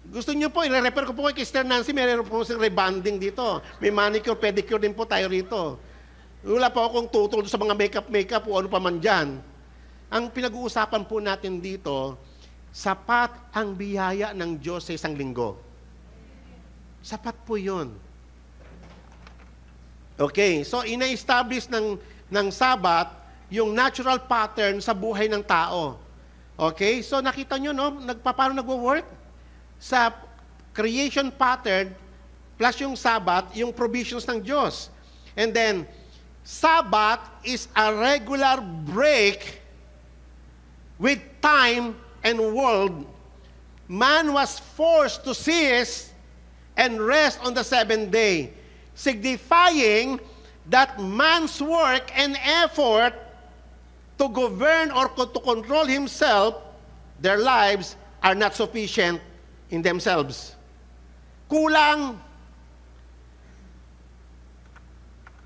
Gusto niyo po, i-refer ko po kay Sister Nancy, meron po siyang rebanding dito. May manicure, pedicure din po tayo rito. Wala pa akong tutulong sa mga makeup o ano pa man dyan. Ang pinag-uusapan po natin dito, sapat ang biyaya ng Diyos sa isang linggo. Sapat po yun. Okay, so ina-establish ng Sabbath yung natural pattern sa buhay ng tao. Okay, so nakita nyo, no? Paano nagwo-work? Sa creation pattern, plus yung Sabbath, yung provisions ng Diyos. And then, Sabbath is a regular break with time and world. Man was forced to cease and rest on the 7th day, signifying that man's work and effort to govern or to control himself, their lives, are not sufficient in themselves. Kulang.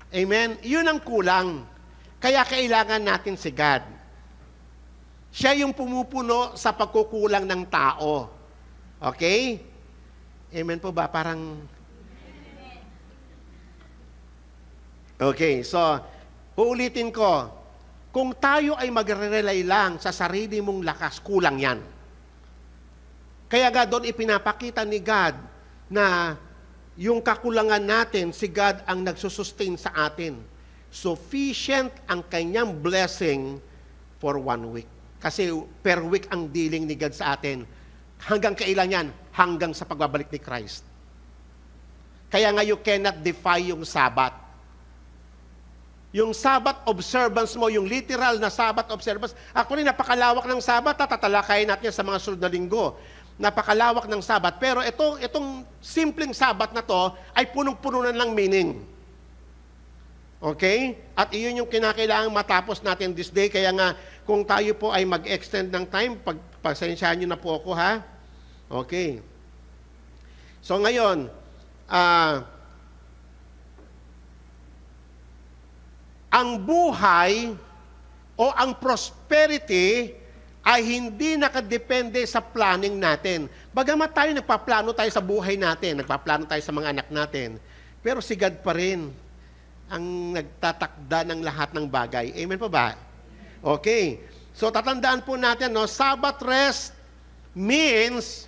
Amen? Yun ang kulang. Kaya kailangan natin si God. Siya yung pumupuno sa pagkukulang ng tao. Okay? Amen po ba? Parang... Okay, so, uulitin ko. Kung tayo ay magre-rely lang sa sarili mong lakas, kulang yan. Kaya nga doon ipinapakita ni God na yung kakulangan natin, si God ang nagsusustain sa atin. Sufficient ang kanyang blessing for 1 week. Kasi per week ang dealing ni God sa atin. Hanggang kailan yan? Hanggang sa pagbabalik ni Christ. Kaya nga you cannot defy yung Sabbath. Yung Sabbath observance mo, yung literal na Sabbath observance, actually napakalawak ng Sabbath, tatalakayin natin sa mga sunod na linggo. Napakalawak ng Sabbath. Pero itong simpleng Sabbath na to ay punong-puno na ng meaning. Okay? At iyon yung kinakailangan matapos natin this day. Kaya nga, kung tayo po ay mag-extend ng time, pasensyahan nyo na po ako, ha? Okay. So ngayon, ang buhay o ang prosperity ay hindi nakadepende sa planning natin. Bagamat tayo nagpaplano tayo sa buhay natin, nagpaplano tayo sa mga anak natin, pero si God pa rin ang nagtatakda ng lahat ng bagay. Amen po ba? Okay. So tatandaan po natin, no, Sabbath rest means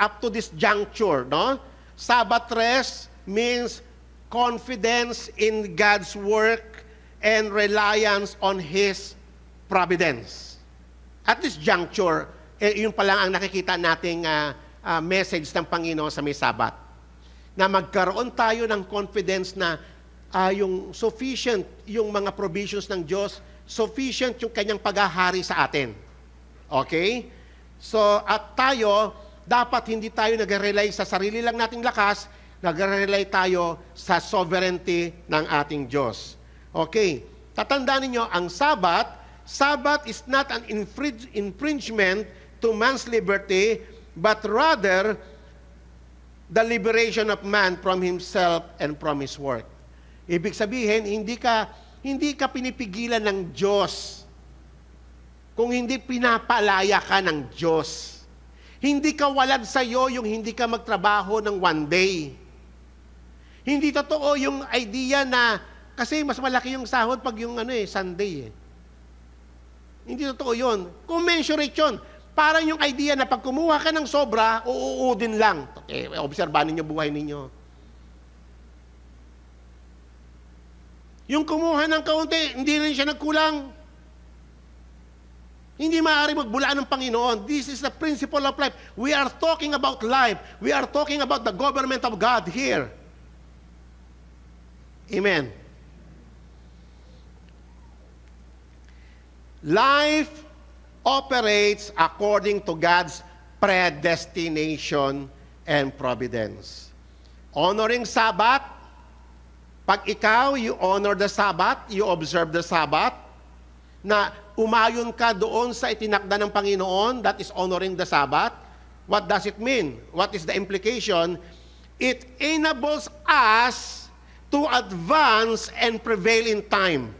up to this juncture, no? Sabbath rest means confidence in God's work and reliance on His providence. At this juncture, yun pa lang ang nakikita nating message ng Panginoon sa may Sabbath. Na magkaroon tayo ng confidence na yung sufficient, yung mga provisions ng Diyos sufficient yung kanyang paghahari sa atin. Okay? So, at tayo, dapat hindi tayo nag-rely sa sarili lang nating lakas, nag-rely tayo sa sovereignty ng ating Diyos. Okay? Tatandaan ninyo, ang Sabbath is not an infringement to man's liberty, but rather the liberation of man from himself and from his work. Ibig sabihin, hindi ka pinipigilan ng Diyos kung hindi pinapalaya ka ng Diyos. Hindi ka walad sa iyo yung hindi ka magtrabaho ng one day. Hindi totoo yung idea na kasi mas malaki yung sahod pag yung Sunday. Hindi totoo yun. Commensurate yun. Parang yung idea na pag kumuha ka ng sobra, uuudin lang. Obserbahan ninyo buhay ninyo. Yung kumuha ng kaunti, hindi rin siya nagkulang. Hindi maaari magbulaan ng Panginoon. This is the principle of life. We are talking about life. We are talking about the government of God here. Amen. Life operates according to God's predestination and providence. Honoring Sabbath, pag ikaw, you honor the Sabbath, you observe the Sabbath, na umayon ka doon sa itinakda ng Panginoon, that is honoring the Sabbath. What does it mean? What is the implication? It enables us to advance and prevail in time.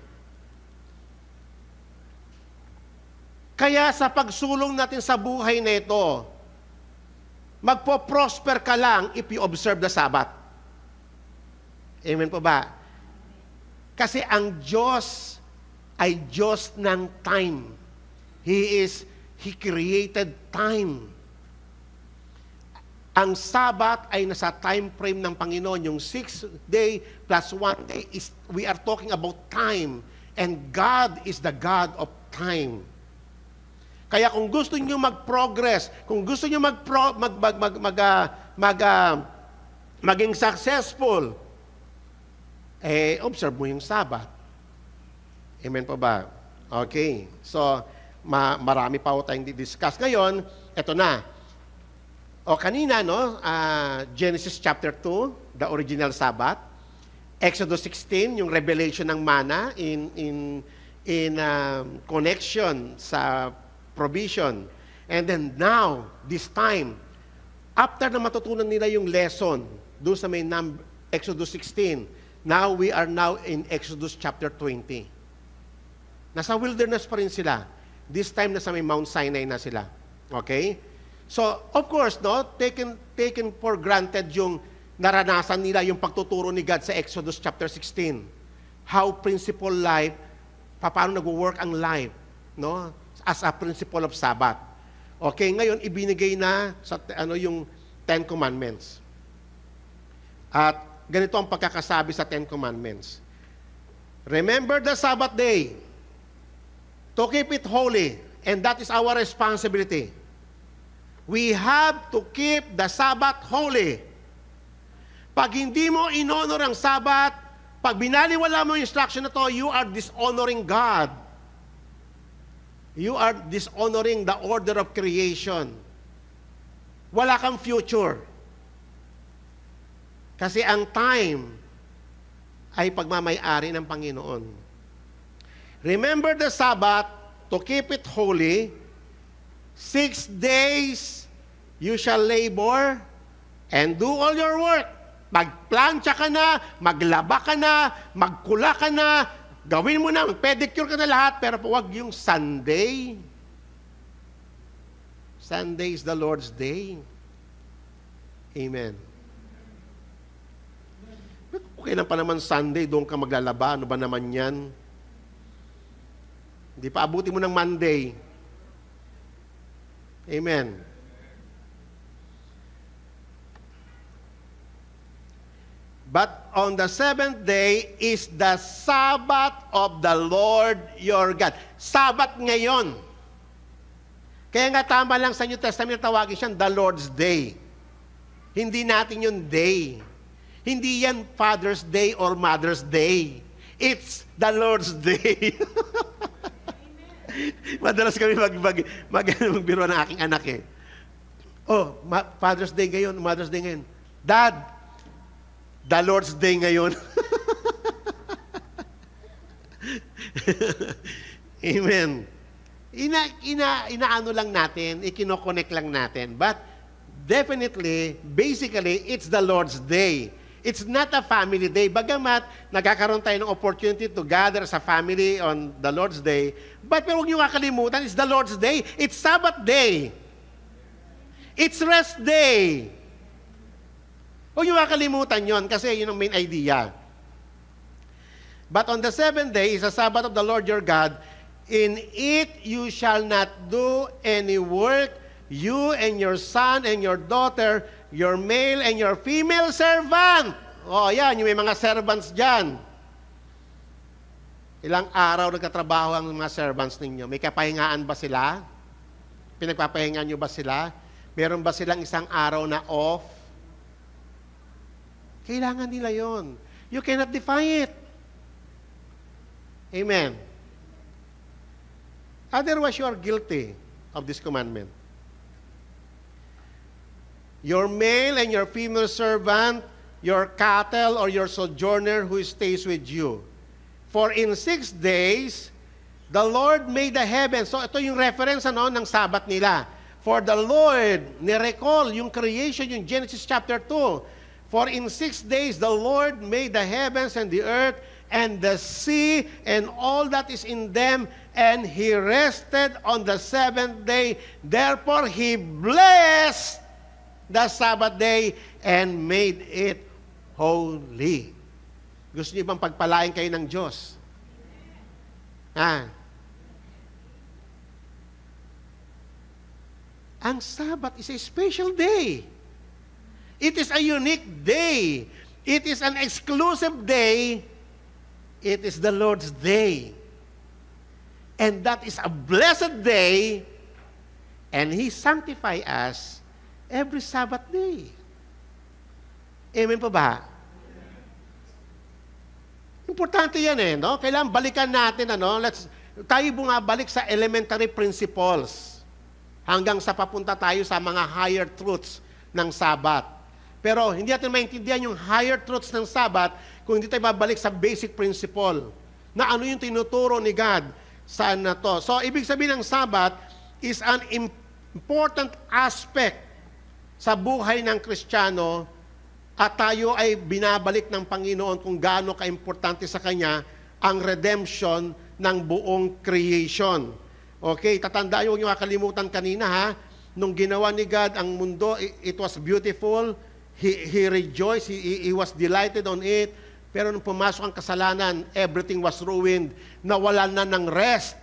Kaya sa pagsulong natin sa buhay na ito, magpo-prosper ka lang if you observe the Sabbath. Amen po ba? Kasi ang Diyos ay Diyos ng time. He created time. Ang Sabbath ay nasa time frame ng Panginoon. Yung 6 day plus 1 day, we are talking about time. And God is the God of time. Kaya kung gusto niyo mag-progress, kung gusto niyo maging successful, observe mo yung Sabbath. Amen po ba? Okay. So, marami pa tayong di-discuss. Ngayon, eto na. Kanina, Genesis chapter 2, the original Sabbath. Exodus 16, yung revelation ng manna in connection sa provision. And then now, this time, after na matutunan nila yung lesson doon sa may Exodus 16, now we are now in Exodus chapter 20. Nasa wilderness pa rin sila. This time, nasa may Mount Sinai na sila. Okay? So, of course, taken for granted yung naranasan nila yung pagtuturo ni God sa Exodus chapter 16. How principle life, paano nag-work ang life, as a principle of Sabbath. Okay, ngayon ibinigay na sa yung 10 Commandments. At ganito ang pagkakasabi sa 10 Commandments. Remember the Sabbath day to keep it holy, and that is our responsibility. We have to keep the Sabbath holy. Pag hindi mo in-honor ang Sabbath, pag binaliwala mo yung instruction na to, you are dishonoring God. You are dishonoring the order of creation. Wala kang future. Kasi ang time ay pagmamay-ari ng Panginoon. Remember the Sabbath to keep it holy. 6 days you shall labor and do all your work. Magplantsa ka na, maglaba ka na, magkula ka na, gawin mo na, pedicure ka na lahat, pero huwag yung Sunday. Sunday is the Lord's day. Amen. Okay lang pa naman Sunday, doon ka maglalaba. Ano ba naman yan? Hindi pa abuti mo ng Monday. Amen. But on the 7th day is the Sabbath of the Lord your God. Sabbath ngayon. Kaya nga tama lang sa New Testament tawagin siyang the Lord's Day. Hindi natin yung day. Hindi yan Father's Day or Mother's Day. It's the Lord's Day. Madalas kami magbiro ng aking anak eh. Oh, Father's Day ngayon, Mother's Day ngayon. Dad, the Lord's Day ngayon. Amen. Inaano lang natin, ikino-connect lang natin. But definitely, basically, it's the Lord's Day. It's not a family day. Bagamat, nagkakaroon tayo ng opportunity to gather sa family on the Lord's Day. But huwag niyo kakalimutan, it's the Lord's Day. It's Sabbath day. It's rest day. Huwag niyo kakalimutan yon kasi yun ang main idea. But on the seventh day is a Sabbath of the Lord your God. In it you shall not do any work, you and your son and your daughter, your male and your female servant. O, yan, yung may mga servants dyan. Ilang araw nagtatrabaho ang mga servants ninyo? May kapahingaan ba sila? Pinagpapahingaan nyo ba sila? Meron ba silang isang araw na off? Kailangan nila yon. You cannot defy it. Amen. Otherwise, you are guilty of this commandment. Your male and your female servant, your cattle or your sojourner who stays with you. For in 6 days, the Lord made the heavens. So ito yung reference ng Sabbath nila. For the Lord, ni-recall yung creation, yung Genesis chapter 2. For in 6 days, the Lord made the heavens and the earth and the sea and all that is in them, and He rested on the seventh day. Therefore, He blessed the Sabbath day and made it holy. Gusto niyo bang pagpalain kayo ng Diyos? Ang Sabbath is a special day. It is a unique day. It is an exclusive day. It is the Lord's day. And that is a blessed day. And He sanctify us every Sabbath day. Amen po ba? Importante yan no? Kailangan balikan natin, tayo bumabalik sa elementary principles hanggang sa papunta tayo sa mga higher truths ng Sabbath. Pero hindi natin maintindihan yung higher truths ng Sabbath kung hindi tayo babalik sa basic principle na ano yung tinuturo ni God saan na to. So, ibig sabihin ng Sabbath is an important aspect sa buhay ng Kristiyano at tayo ay binabalik ng Panginoon kung gaano kaimportante sa Kanya ang redemption ng buong creation. Okay, tatandaan yung makalimutan kanina nung ginawa ni God ang mundo, it was beautiful. He rejoiced, he was delighted on it. Pero nung pumasok ang kasalanan, everything was ruined. Nawalan na ng rest.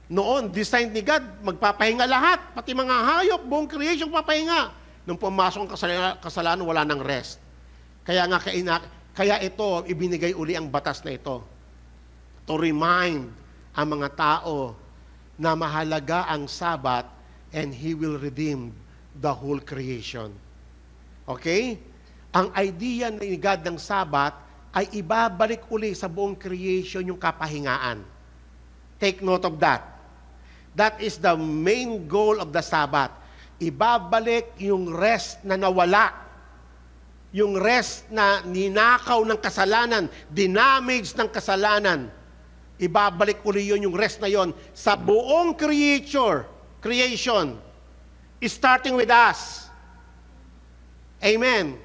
Noon, design ni God, magpapahinga lahat. Pati mga hayop, buong creation papahinga. Nung pumasok ang kasalanan, wala ng rest. Kaya ito, ibinigay uli ang batas na ito. To remind ang mga tao na mahalaga ang Sabbath and He will redeem the whole creation. Okay? Ang idea ni God ng Sabbath ay ibabalik uli sa buong creation yung kapahingaan. Take note of that. That is the main goal of the Sabbath. Ibabalik yung rest na nawala. Yung rest na ninakaw ng kasalanan, dinamage ng kasalanan. Ibabalik uli yun, yung rest na yon sa buong creation. Starting with us. Amen.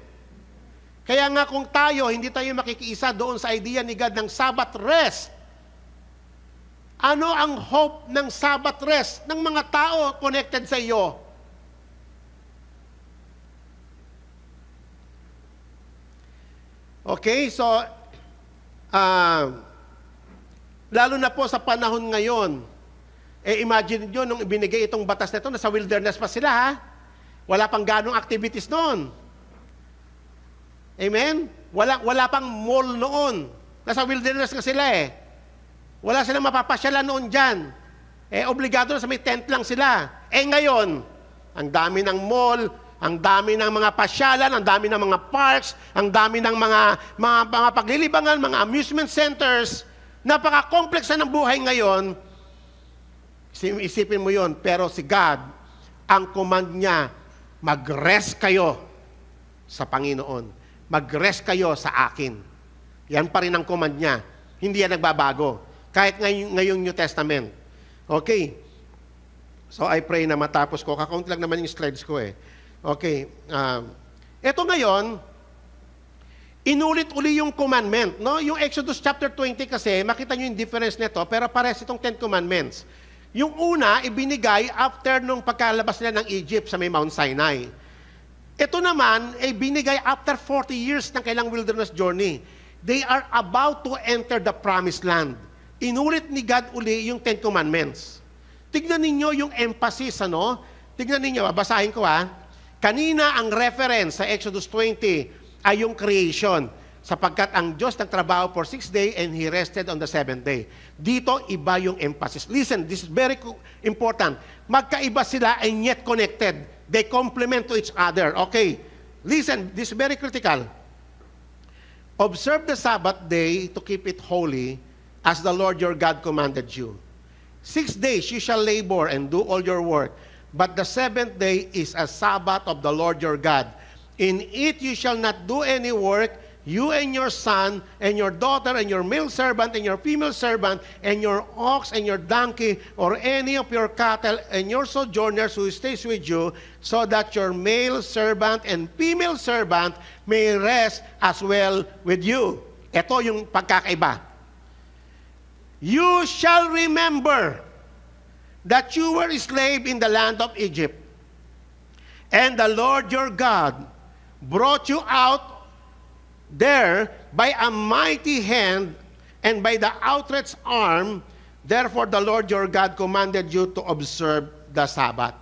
Kaya nga kung hindi tayo makikiisa doon sa idea ni God ng Sabbath rest, ano ang hope ng Sabbath rest ng mga tao connected sa iyo? Okay, so, lalo na po sa panahon ngayon, imagine nyo, nung ibinigay itong batas na ito, nasa wilderness pa sila, Wala pang ganong activities noon. Amen? Wala pang mall noon. Nasa wilderness na sila Wala silang mapapasyalan noon dyan. Obligado na sa may tent lang sila. Ngayon, ang dami ng mall, ang dami ng mga pasyalan, ang dami ng mga parks, ang dami ng mga paglilibangan, mga amusement centers. Napaka-complex na ng buhay ngayon. Isipin mo yon. Pero si God, ang command niya, mag-rest kayo sa Panginoon. Mag-rest kayo sa akin. Yan pa rin ang command niya. Hindi yan nagbabago. Kahit ngayong New Testament. Okay. So I pray na matapos ko. Kakaunti lang naman yung slides ko eh. Okay. Ito ngayon, inulit-uli yung commandment. No? Yung Exodus chapter 20 kasi, makita nyo yung difference nito, pero pares itong 10 commandments. Yung una, ibinigay after nung pagkalabas nila ng Egypt sa may Mount Sinai. Ito naman, binigay after 40 years ng kailang wilderness journey. They are about to enter the promised land. Inulit ni God uli yung 10 commandments. Tignan ninyo yung emphasis, ano? Tignan ninyo, basahin ko Kanina ang reference sa Exodus 20 ay yung creation. Sapagkat ang Diyos nagtrabaho for 6 days and He rested on the 7th day. Dito, iba yung emphasis. Listen, this is very important. Magkaiba sila and yet connected. They complement to each other. Okay, listen, this is very critical. Observe the Sabbath day to keep it holy as the Lord your God commanded you. 6 days you shall labor and do all your work, but the 7th day is a Sabbath of the Lord your God. In it you shall not do any work, you and your son, and your daughter, and your male servant, and your female servant, and your ox, and your donkey, or any of your cattle, and your sojourners who stays with you, so that your male servant and female servant may rest as well with you. Ito yung pagkakaiba. You shall remember that you were a slave in the land of Egypt, and the Lord your God brought you out there by a mighty hand and by the outstretched arm. Therefore the Lord your God commanded you to observe the Sabbath.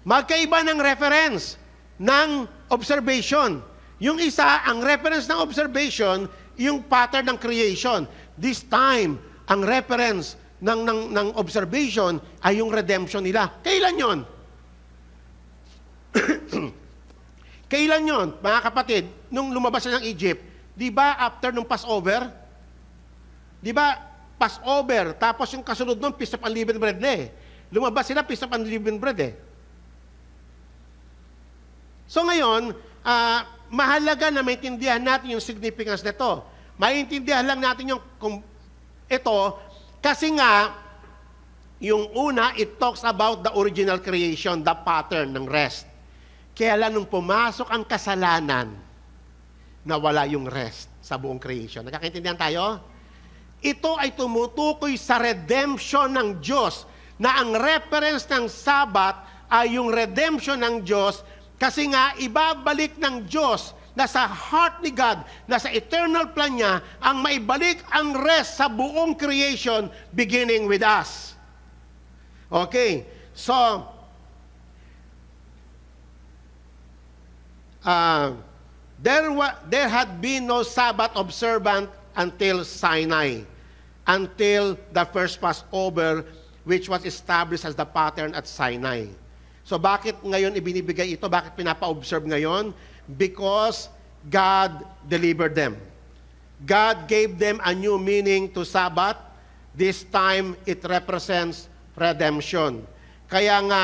Magkaiba ng reference ng observation. Yung isa, ang reference ng observation, yung pattern ng creation. This time, ang reference ng observation ay yung redemption nila. Kailan yon? Kailan yon, mga kapatid? Nung lumabas na ng Egypt, di ba after nung Passover? Di ba Passover, tapos yung kasunod nun, Feast of Unleavened Bread na eh. Lumabas sila, Feast of Unleavened Bread eh. So ngayon, mahalaga na maintindihan natin yung significance nito. Maintindihan lang natin yung ito, kasi nga, yung una, it talks about the original creation, the pattern ng rest. Kaya lang nung pumasok ang kasalanan, nawala yung rest sa buong creation. Nakakaintindihan tayo? Ito ay tumutukoy sa redemption ng Diyos, na ang reference ng Sabbath ay yung redemption ng Diyos, kasi nga ibabalik ng Diyos na sa heart ni God, na sa eternal plan niya, ang maibalik ang rest sa buong creation beginning with us. Okay, so, there had been no Sabbath observant until Sinai, until the first Passover, which was established as the pattern at Sinai. So bakit ngayon ibinibigay ito? Bakit pinapa-observe ngayon? Because God delivered them. God gave them a new meaning to Sabbath. This time, it represents redemption. Kaya nga,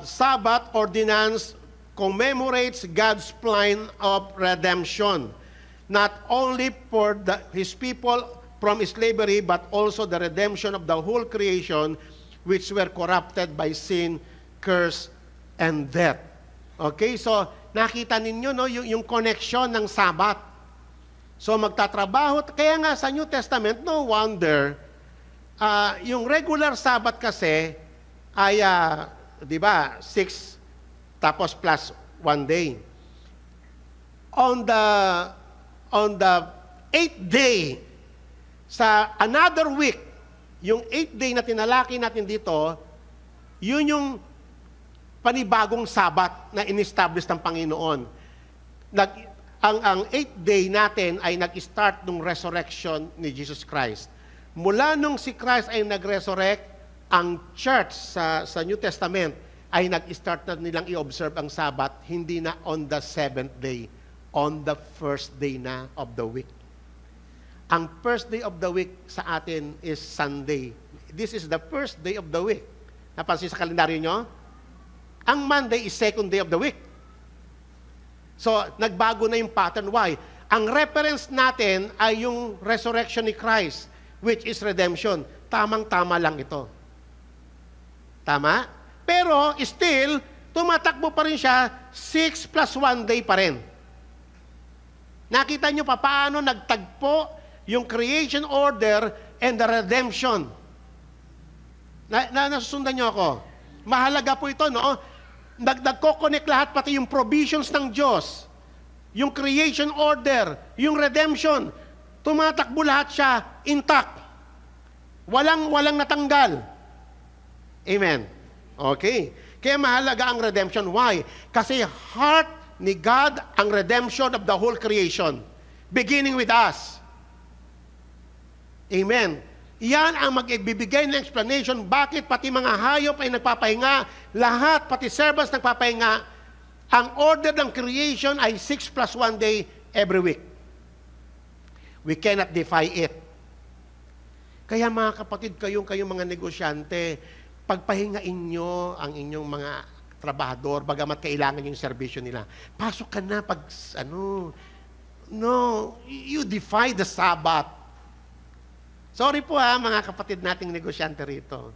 Sabbath ordinance commemorates God's plan of redemption, not only for His people from slavery, but also the redemption of the whole creation, which were corrupted by sin, curse, and death. Okay, so nakita ninyo no, yung connection ng Sabbath. So magtatrabaho, kaya nga sa New Testament, no wonder, yung regular Sabbath kasi ay, di ba, 6 tapos plus 1 day. On the 8th day, sa another week, yung 8th day na tinalaki natin dito, yun yung panibagong Sabbath na in-establish ng Panginoon. Ang 8th day natin ay nag-start nung resurrection ni Jesus Christ. Mula nung si Christ ay nag-resurrect, ang church sa New Testament ay nag-start na nilang i-observe ang Sabbath, hindi na on the 7th day, on the first day na of the week. Ang first day of the week sa atin is Sunday. this is the first day of the week. Napansin sa kalendaryo nyo? Ang Monday is second day of the week. So, nagbago na yung pattern. Why? Ang reference natin ay yung resurrection ni Christ, which is redemption. Tamang-tama lang ito. Tama? Pero, still, tumatakbo pa rin siya, 6 plus 1 day pa rin. Nakita nyo pa paano nagtagpo yung creation order and the redemption. Nasusundan nyo ako? Mahalaga po ito, no? Nagko-connect lahat, pati yung provisions ng Diyos, yung creation order, yung redemption, tumatakbo lahat siya intact. Walang natanggal. Amen. Okay. Kaya mahalaga ang redemption. Why? Kasi heart ni God ang redemption of the whole creation. Beginning with us. Amen. Yan ang magbibigay ng explanation bakit pati mga hayop ay nagpapahinga, lahat, pati servants nagpapahinga. Ang order ng creation ay 6 plus 1 day every week. We cannot defy it. Kaya mga kapatid, kayong mga negosyante, pagpahingain nyo ang inyong mga trabahador, bagamat kailangan yung serbisyo nila. Pasok ka na pag, no, you defy the Sabbath. Sorry po mga kapatid nating negosyante rito.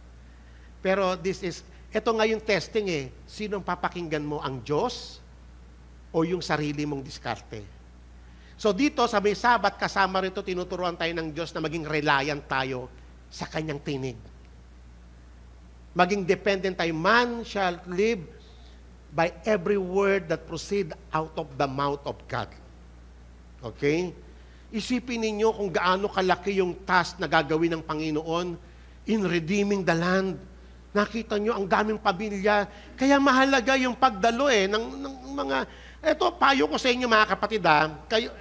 Pero ito nga yung testing Sinong papakinggan mo, ang Diyos o yung sarili mong diskarte? So dito sa may Sabat, kasama rito, tinuturuan tayo ng Diyos na maging reliant tayo sa Kanyang tinig. Maging dependent tayo. Man shall live by every word that proceed out of the mouth of God. Okay? Isipin ninyo kung gaano kalaki yung task na gagawin ng Panginoon in redeeming the land. Nakita nyo, ang daming pamilya. Kaya mahalaga yung pagdalo ng mga... Ito, payo ko sa inyo mga kapatid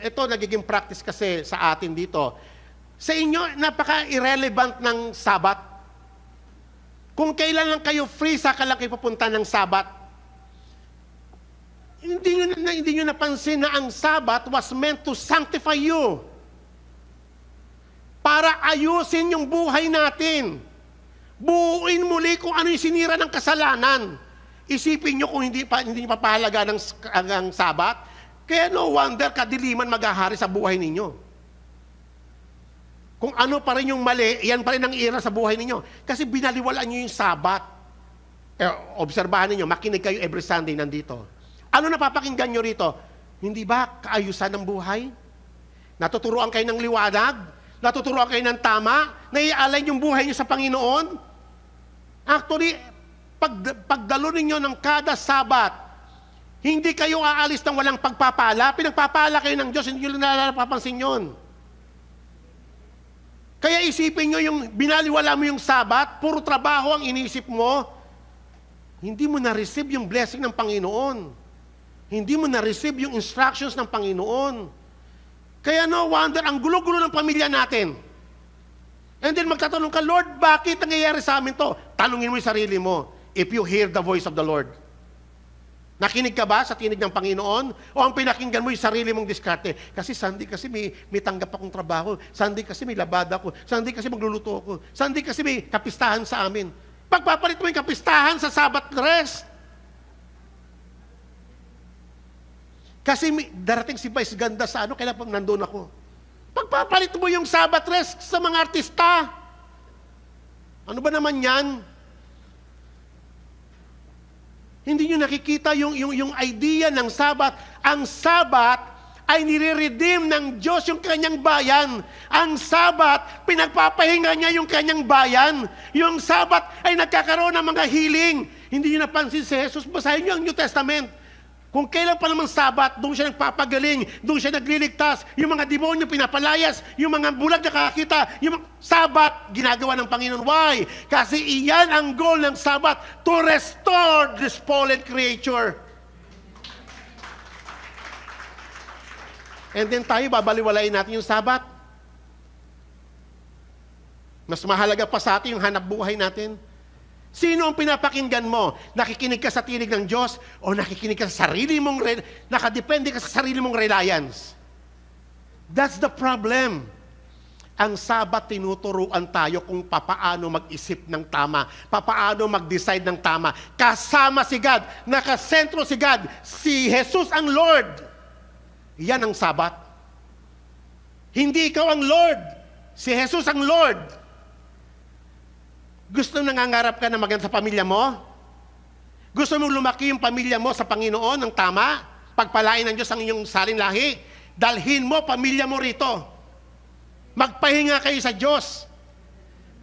ito nagiging practice kasi sa atin dito. Sa inyo, napaka-irrelevant ng Sabat. Kung kailan lang kayo free, saka lang kayo pupunta ng Sabat. Hindi nyo napansin na ang Sabat was meant to sanctify you. Para ayusin yung buhay natin. Buuin muli kung ano yung sinira ng kasalanan. Isipin nyo kung hindi nyo papahalaga ng Sabat. Kaya no wonder kadiliman maghahari sa buhay ninyo. Kung ano pa rin yung mali, yan pa rin ang ira sa buhay ninyo. Kasi binaliwalaan nyo yung Sabat. Obserbahan ninyo, makinig kayo every Sunday nandito. Ano napapakinggan nyo rito? Hindi ba kaayusan ng buhay? Natuturuan kayo ng liwanag? Natuturuan kayo ng tama? Naialay yung buhay nyo sa Panginoon? Actually, pagdalo ninyo ng kada Sabat, hindi kayo aalis ng walang pagpapala. Pinagpapala kayo ng Diyos, hindi nyo napapansin yun. Kaya isipin nyo yung binaliwala mo yung Sabat, puro trabaho ang inisip mo, hindi mo na-receive yung blessing ng Panginoon. Hindi mo na-receive yung instructions ng Panginoon. Kaya no wonder, ang gulo-gulo ng pamilya natin. And then magtatanong ka, Lord, bakit nangyayari sa amin to? Tanungin mo yung sarili mo, if you hear the voice of the Lord. Nakinig ka ba sa tinig ng Panginoon? O ang pinakinggan mo yung sarili mong diskarte? Kasi Sunday kasi may tanggap akong trabaho. Sunday kasi may labada ko. Sunday kasi magluluto ako. Sunday kasi may kapistahan sa amin. Pagpapalit mo yung kapistahan sa Sabbath rest. Kasi darating si Vice Ganda sa kailan pag nandun ako. Pagpapalit mo yung Sabbath rest sa mga artista. Ano ba naman yan? Hindi nyo nakikita yung idea ng Sabbath. Ang Sabbath ay nire-redeem ng Diyos yung kanyang bayan. Ang Sabbath, pinagpapahinga niya yung kanyang bayan. Yung Sabbath ay nagkakaroon ng mga healing. Hindi nyo napansin si Jesus. Basahin nyo ang New Testament. Kung kailan pa naman Sabat, doon siya nagpapagaling, doon siya nagliligtas, yung mga demonyo pinapalayas, yung mga bulag nakakita, yung Sabat, ginagawa ng Panginoon. Why? Kasi iyan ang goal ng Sabat, to restore this fallen creature. And then tayo, babaliwalain natin yung Sabat. Mas mahalaga pa sa atin yung hanap buhay natin. Sino ang pinapakinggan mo? Nakikinig ka sa tinig ng Diyos o nakikinig ka sa sarili mong, nakadepende ka sa sarili mong reliance? That's the problem. Ang Sabat, tinuturuan tayo kung papaano mag-isip ng tama, papaano mag-decide ng tama. Kasama si God, nakasentro si God, si Jesus ang Lord. Yan ang Sabat. Hindi ikaw ang Lord, si Jesus ang Lord. Gusto mo nangangarap ka na maganda sa pamilya mo? Gusto mo lumaki yung pamilya mo sa Panginoon ng tama? Pagpalain ng Diyos ang inyong saling lahi? Dalhin mo pamilya mo rito. Magpahinga kayo sa Diyos.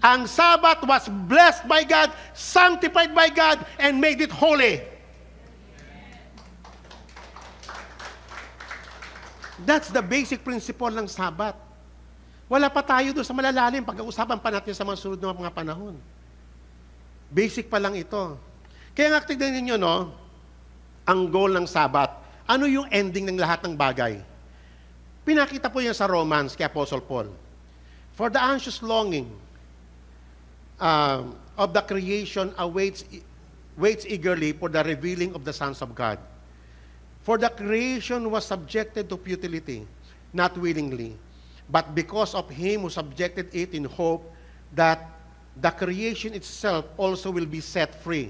Ang Sabat was blessed by God, sanctified by God, and made it holy. That's the basic principle ng Sabat. Wala pa tayo doon sa malalalim. Pag-uusapan pa natin sa mga sunod na mga panahon. Basic pa lang ito. Kaya nga tignan ninyo, no, ang goal ng Sabat. Ano yung ending ng lahat ng bagay? Pinakita po yan sa Romans kay Apostle Paul. For the anxious longing of the creation waits eagerly for the revealing of the sons of God. For the creation was subjected to futility, not willingly, but because of him who subjected it in hope that the creation itself also will be set free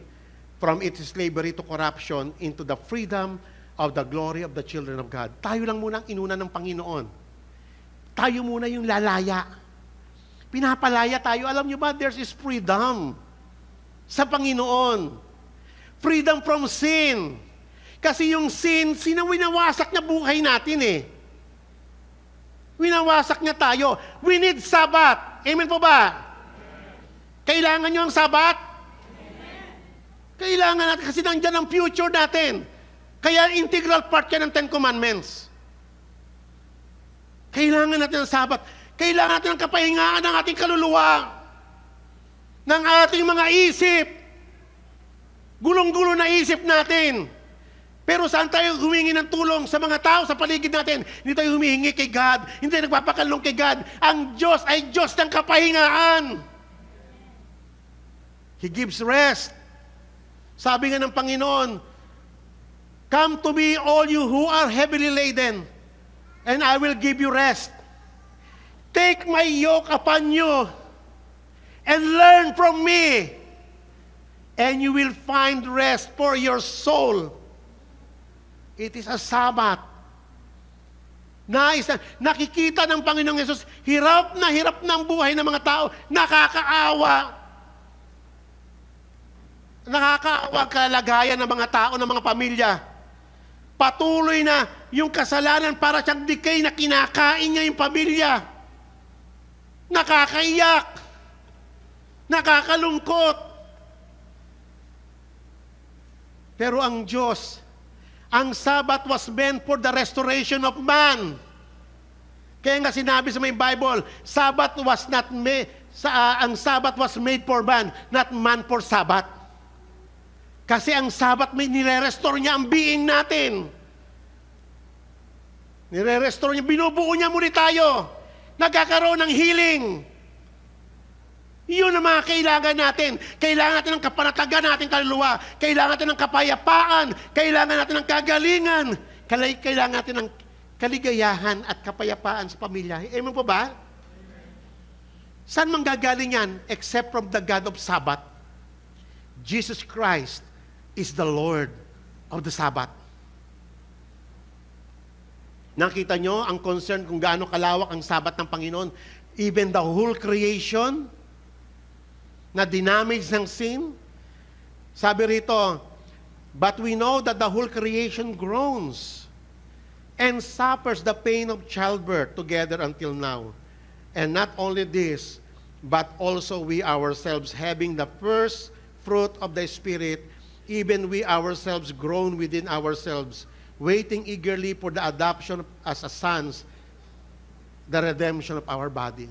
from its slavery to corruption into the freedom of the glory of the children of God. Tayo lang muna ang inuna ng Panginoon. Tayo muna yung lalaya. Pinapalaya tayo. Alam nyo ba, there's is freedom sa Panginoon. Freedom from sin. Kasi yung sin, winawasak niya buhay natin eh. Winawasak niya tayo. We need Sabat. Amen po ba? Kailangan nyo ang Sabat? Kailangan natin kasi nandiyan ang future natin. Kaya integral part yan ng Ten Commandments. Kailangan natin ang Sabat. Kailangan natin ang kapahingaan ng ating kaluluwa, ng ating mga isip. Gulong-gulo na isip natin. Pero saan tayo humingi ng tulong sa mga tao sa paligid natin? Hindi tayo humihingi kay God. Hindi tayo nagpapakalong kay God. Ang Diyos ay Diyos ng kapahingaan. He gives rest. Sabi nga ng Panginoon, come to me all you who are heavily laden, and I will give you rest. Take my yoke upon you and learn from me, and you will find rest for your soul. It is a Sabbath. Nakikita ng Panginoong Yesus, hirap na buhay ng mga tao, nakakaawa. Nakakaawa kalagayan ng mga tao, ng mga pamilya. Patuloy na yung kasalanan para siyang decay na kinakain niya yung pamilya. Nakakaiyak. Nakakalungkot. Pero ang Diyos, ang Sabbath was meant for the restoration of man. Kaya nga sinabi sa may Bible, ang Sabbath was made for man, not man for Sabbath. Kasi ang Sabbath may nire-restore niya ang being natin. Nire-restore niya, binubuo niya muli tayo. Nagkakaroon ng healing. Yun ang mga kailangan natin. Kailangan natin ng kapanatagan natin kaluluwa. Kailangan natin ng kapayapaan. Kailangan natin ng kagalingan. Kailangan natin ng kaligayahan at kapayapaan sa pamilya. Amen po ba? Saan manggagaling yan? Except from the God of Sabbath. Jesus Christ is the Lord of the Sabbath. Nakita nyo ang concern kung gaano kalawak ang Sabbath ng Panginoon. Even the whole creation na dinamage ng sin. Sabi rito, but we know that the whole creation groans and suffers the pain of childbirth together until now. And not only this, but also we ourselves, having the first fruit of the Spirit, even we ourselves groan within ourselves, waiting eagerly for the adoption as a sons, the redemption of our body.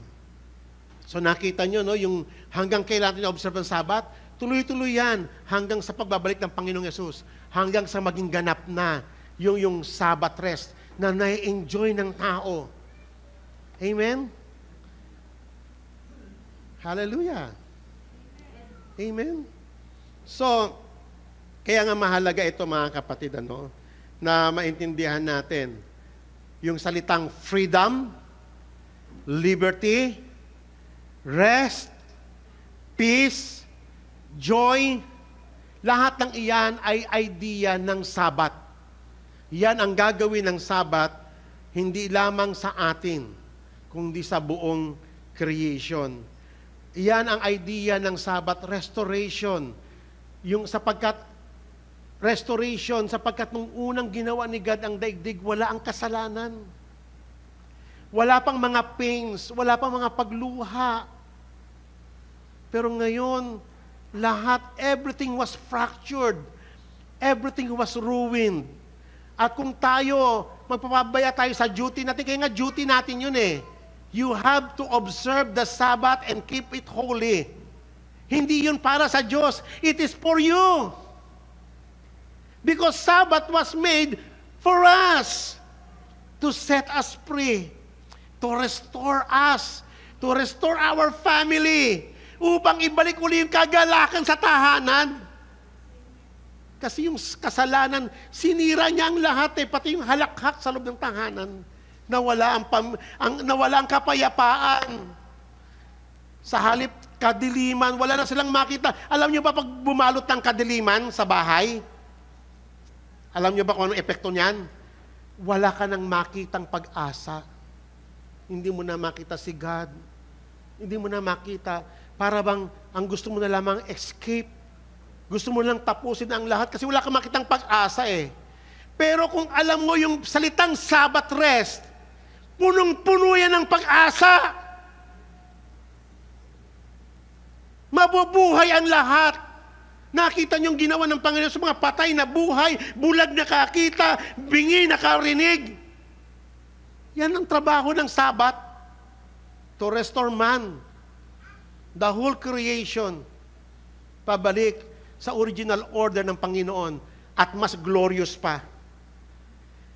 So nakita nyo, no, yung hanggang kailan natin observe ang Sabat, tuloy-tuloy yan hanggang sa pagbabalik ng Panginoong Yesus, hanggang sa maging ganap na yung Sabbath rest na na-enjoy ng tao. Amen? Hallelujah. Amen? So, kaya nga mahalaga ito mga kapatid, na maintindihan natin yung salitang freedom liberty, rest, peace, joy. Lahat ng iyan ay idea ng Sabat. Yan ang gagawin ng Sabat, hindi lamang sa atin, kundi sa buong creation. Yan ang idea ng Sabat, restoration. Sapagkat nung unang ginawa ni God ang daigdig, wala ang kasalanan. Wala pang mga pains, wala pang mga pagluha. Pero ngayon, everything was fractured. Everything was ruined. At kung magpapabaya tayo sa duty natin, kaya nga duty natin yun eh. You have to observe the Sabbath and keep it holy. Hindi yun para sa Diyos. It is for you. Because Sabbath was made for us to set us free, to restore us, to restore our family, upang ibalik uli yung kagalakan sa tahanan. Kasi yung kasalanan, sinira niya ang lahat pati yung halakhak sa loob ng tahanan. Nawala ang kapayapaan. Sa halip kadiliman, wala na silang makita. Alam niyo ba pag bumalot ng kadiliman sa bahay? Alam niyo ba kung anong epekto niyan? Wala ka nang makitang pag-asa. Hindi mo na makita si God. Hindi mo na makita. Para bang ang gusto mo na lamang escape. Gusto mo lang tapusin ang lahat kasi wala kang makitang pag-asa eh. Pero kung alam mo yung salitang Sabbath rest, punong-puno yan ng pag-asa. Mabubuhay ang lahat. Nakita niyong ginawa ng Panginoon sa mga patay na buhay, bulag nakakita, bingi nakarinig. Yan ang trabaho ng Sabbath. To restore man. The whole creation. Pabalik sa original order ng Panginoon at mas glorious pa.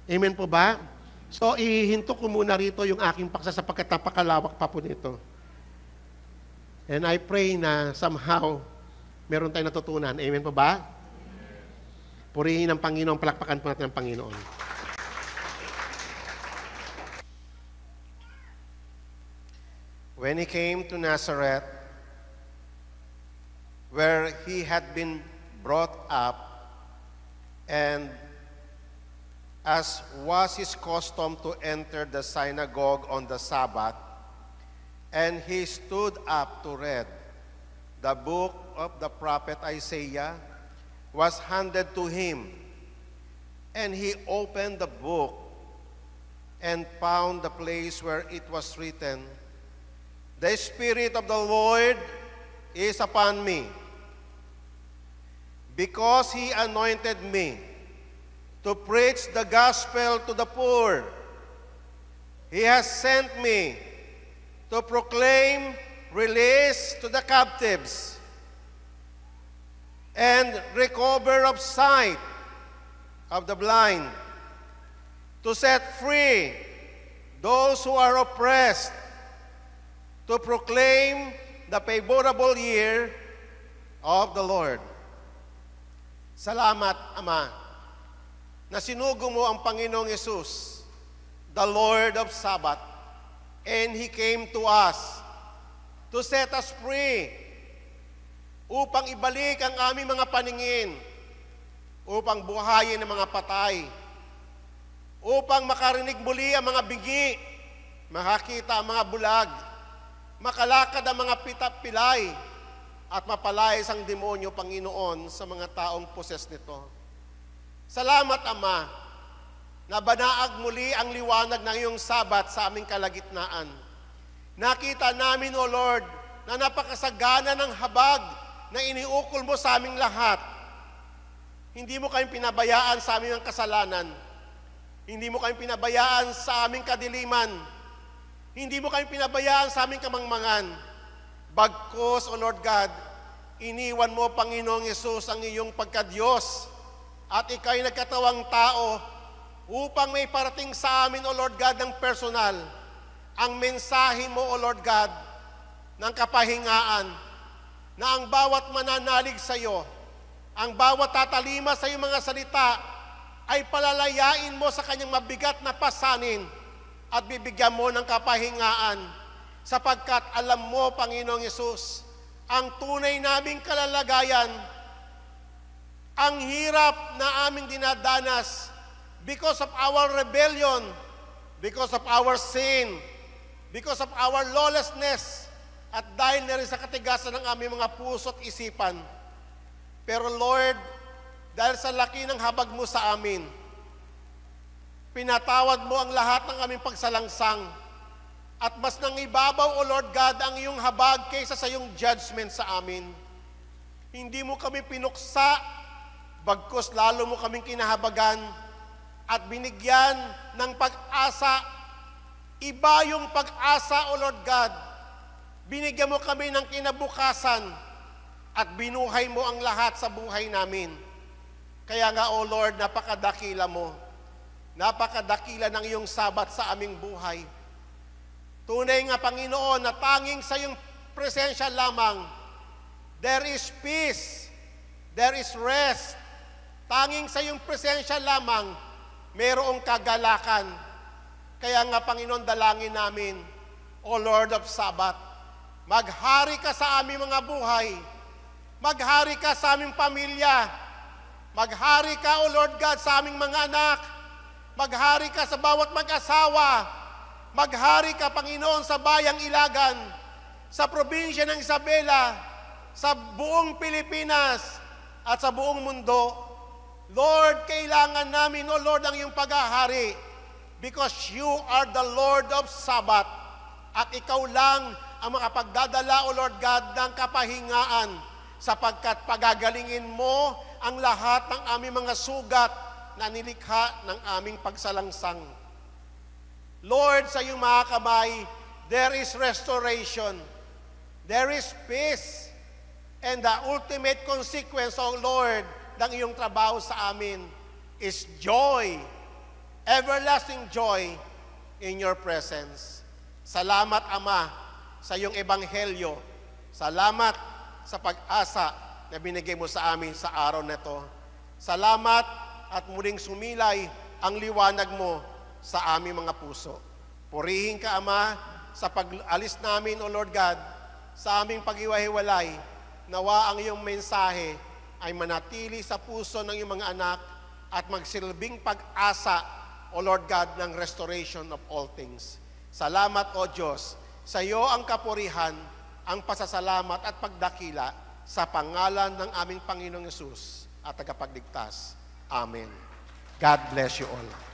Amen po ba? So, ihihinto ko muna rito yung aking paksa sapagkat napakalawak pa po nito. And I pray na somehow meron tayong natutunan. Amen po ba? Purihin ang Panginoon, palakpakan po natin ang Panginoon. When He came to Nazareth, where He had been brought up, and as was His custom to enter the synagogue on the Sabbath, and He stood up to read. The book of the prophet Isaiah was handed to Him, and He opened the book and found the place where it was written, "The Spirit of the Lord is upon me, because He anointed me to preach the gospel to the poor. He has sent me to proclaim release to the captives and recover of sight of the blind, to set free those who are oppressed, to proclaim the favorable year of the Lord." Salamat, Ama, na sinugo mo ang Panginoong Yesus, the Lord of Sabbath, and He came to us to set us free upang ibalik ang aming mga paningin, upang buhayin ang mga patay, upang makarinig muli ang mga bingi, makakita ang mga bulag, makalakad ang mga pilay, at mapalayas ang demonyo, Panginoon, sa mga taong poses nito. Salamat, Ama, na banaag muli ang liwanag ng iyong Sabat sa aming kalagitnaan. Nakita namin, O Lord, na napakasagana ng habag na iniukol mo sa aming lahat. Hindi mo kayong pinabayaan sa aming kasalanan. Hindi mo kayong pinabayaan sa aming kadiliman. Hindi mo kayong pinabayaan sa aming kamangmangan. Bagkus, O Lord God, iniwan mo, Panginoong Yesus, ang iyong pagka-Diyos at ika'y nagkatawang tao upang may parating sa amin, O Lord God, ng personal, ang mensahe mo, O Lord God, ng kapahingaan, na ang bawat mananalig sa iyo, ang bawat tatalima sa iyong mga salita, ay palalayain mo sa kanyang mabigat na pasanin at bibigyan mo ng kapahingaan sapagkat alam mo, Panginoong Yesus, ang tunay naming kalalagayan, ang hirap na aming dinadanas because of our rebellion, because of our sin, because of our lawlessness, at dahil na rin sa katigasan ng aming mga puso at isipan. Pero Lord, dahil sa laki ng habag mo sa amin, pinatawad mo ang lahat ng aming pagsalangsang, at mas nangibabaw, O Lord God, ang iyong habag kaysa sa iyong judgment sa amin. Hindi mo kami pinuksa, bagkus lalo mo kaming kinahabagan at binigyan ng pag-asa. Iba yung pag-asa, O Lord God. Binigyan mo kami ng kinabukasan at binuhay mo ang lahat sa buhay namin. Kaya nga, O Lord, napakadakila mo. Napakadakila ng iyong sabat sa aming buhay. Tunay nga, Panginoon, na tanging sa iyong presensya lamang, there is peace, there is rest. Tanging sa iyong presensya lamang, mayroong kagalakan. Kaya nga, Panginoon, dalangin namin, O Lord of Sabaoth, maghari ka sa aming mga buhay. Maghari ka sa aming pamilya. Maghari ka, O Lord God, sa aming mga anak. Maghari ka sa bawat mag-asawa. Maghari ka, Panginoon, sa bayang Ilagan, sa probinsya ng Isabela, sa buong Pilipinas, at sa buong mundo. Lord, kailangan namin, O Lord, ang iyong paghahari because you are the Lord of Sabaoth. At ikaw lang ang makapagdadala, O Lord God, ng kapahingaan sapagkat pagagalingin mo ang lahat ng aming mga sugat na nilikha ng aming pagsalangsang. Lord, sa iyong mga kamay, there is restoration, there is peace, and the ultimate consequence, O Lord, ng iyong trabaho sa amin is joy, everlasting joy in your presence. Salamat, Ama, sa iyong ebanghelyo. Salamat sa pag-asa na binigay mo sa amin sa araw na ito. Salamat at muling sumilay ang liwanag mo sa aming mga puso. Purihin ka, Ama, sa pag-alis namin, O Lord God, sa aming pag-iwahiwalay. Nawa ang iyong mensahe ay manatili sa puso ng iyong mga anak at magsilbing pag-asa, O Lord God, ng restoration of all things. Salamat, O Diyos. Sa iyo ang kapurihan, ang pasasalamat at pagdakila sa pangalan ng aming Panginoong Yesus at tagapagligtas. Amen. God bless you all.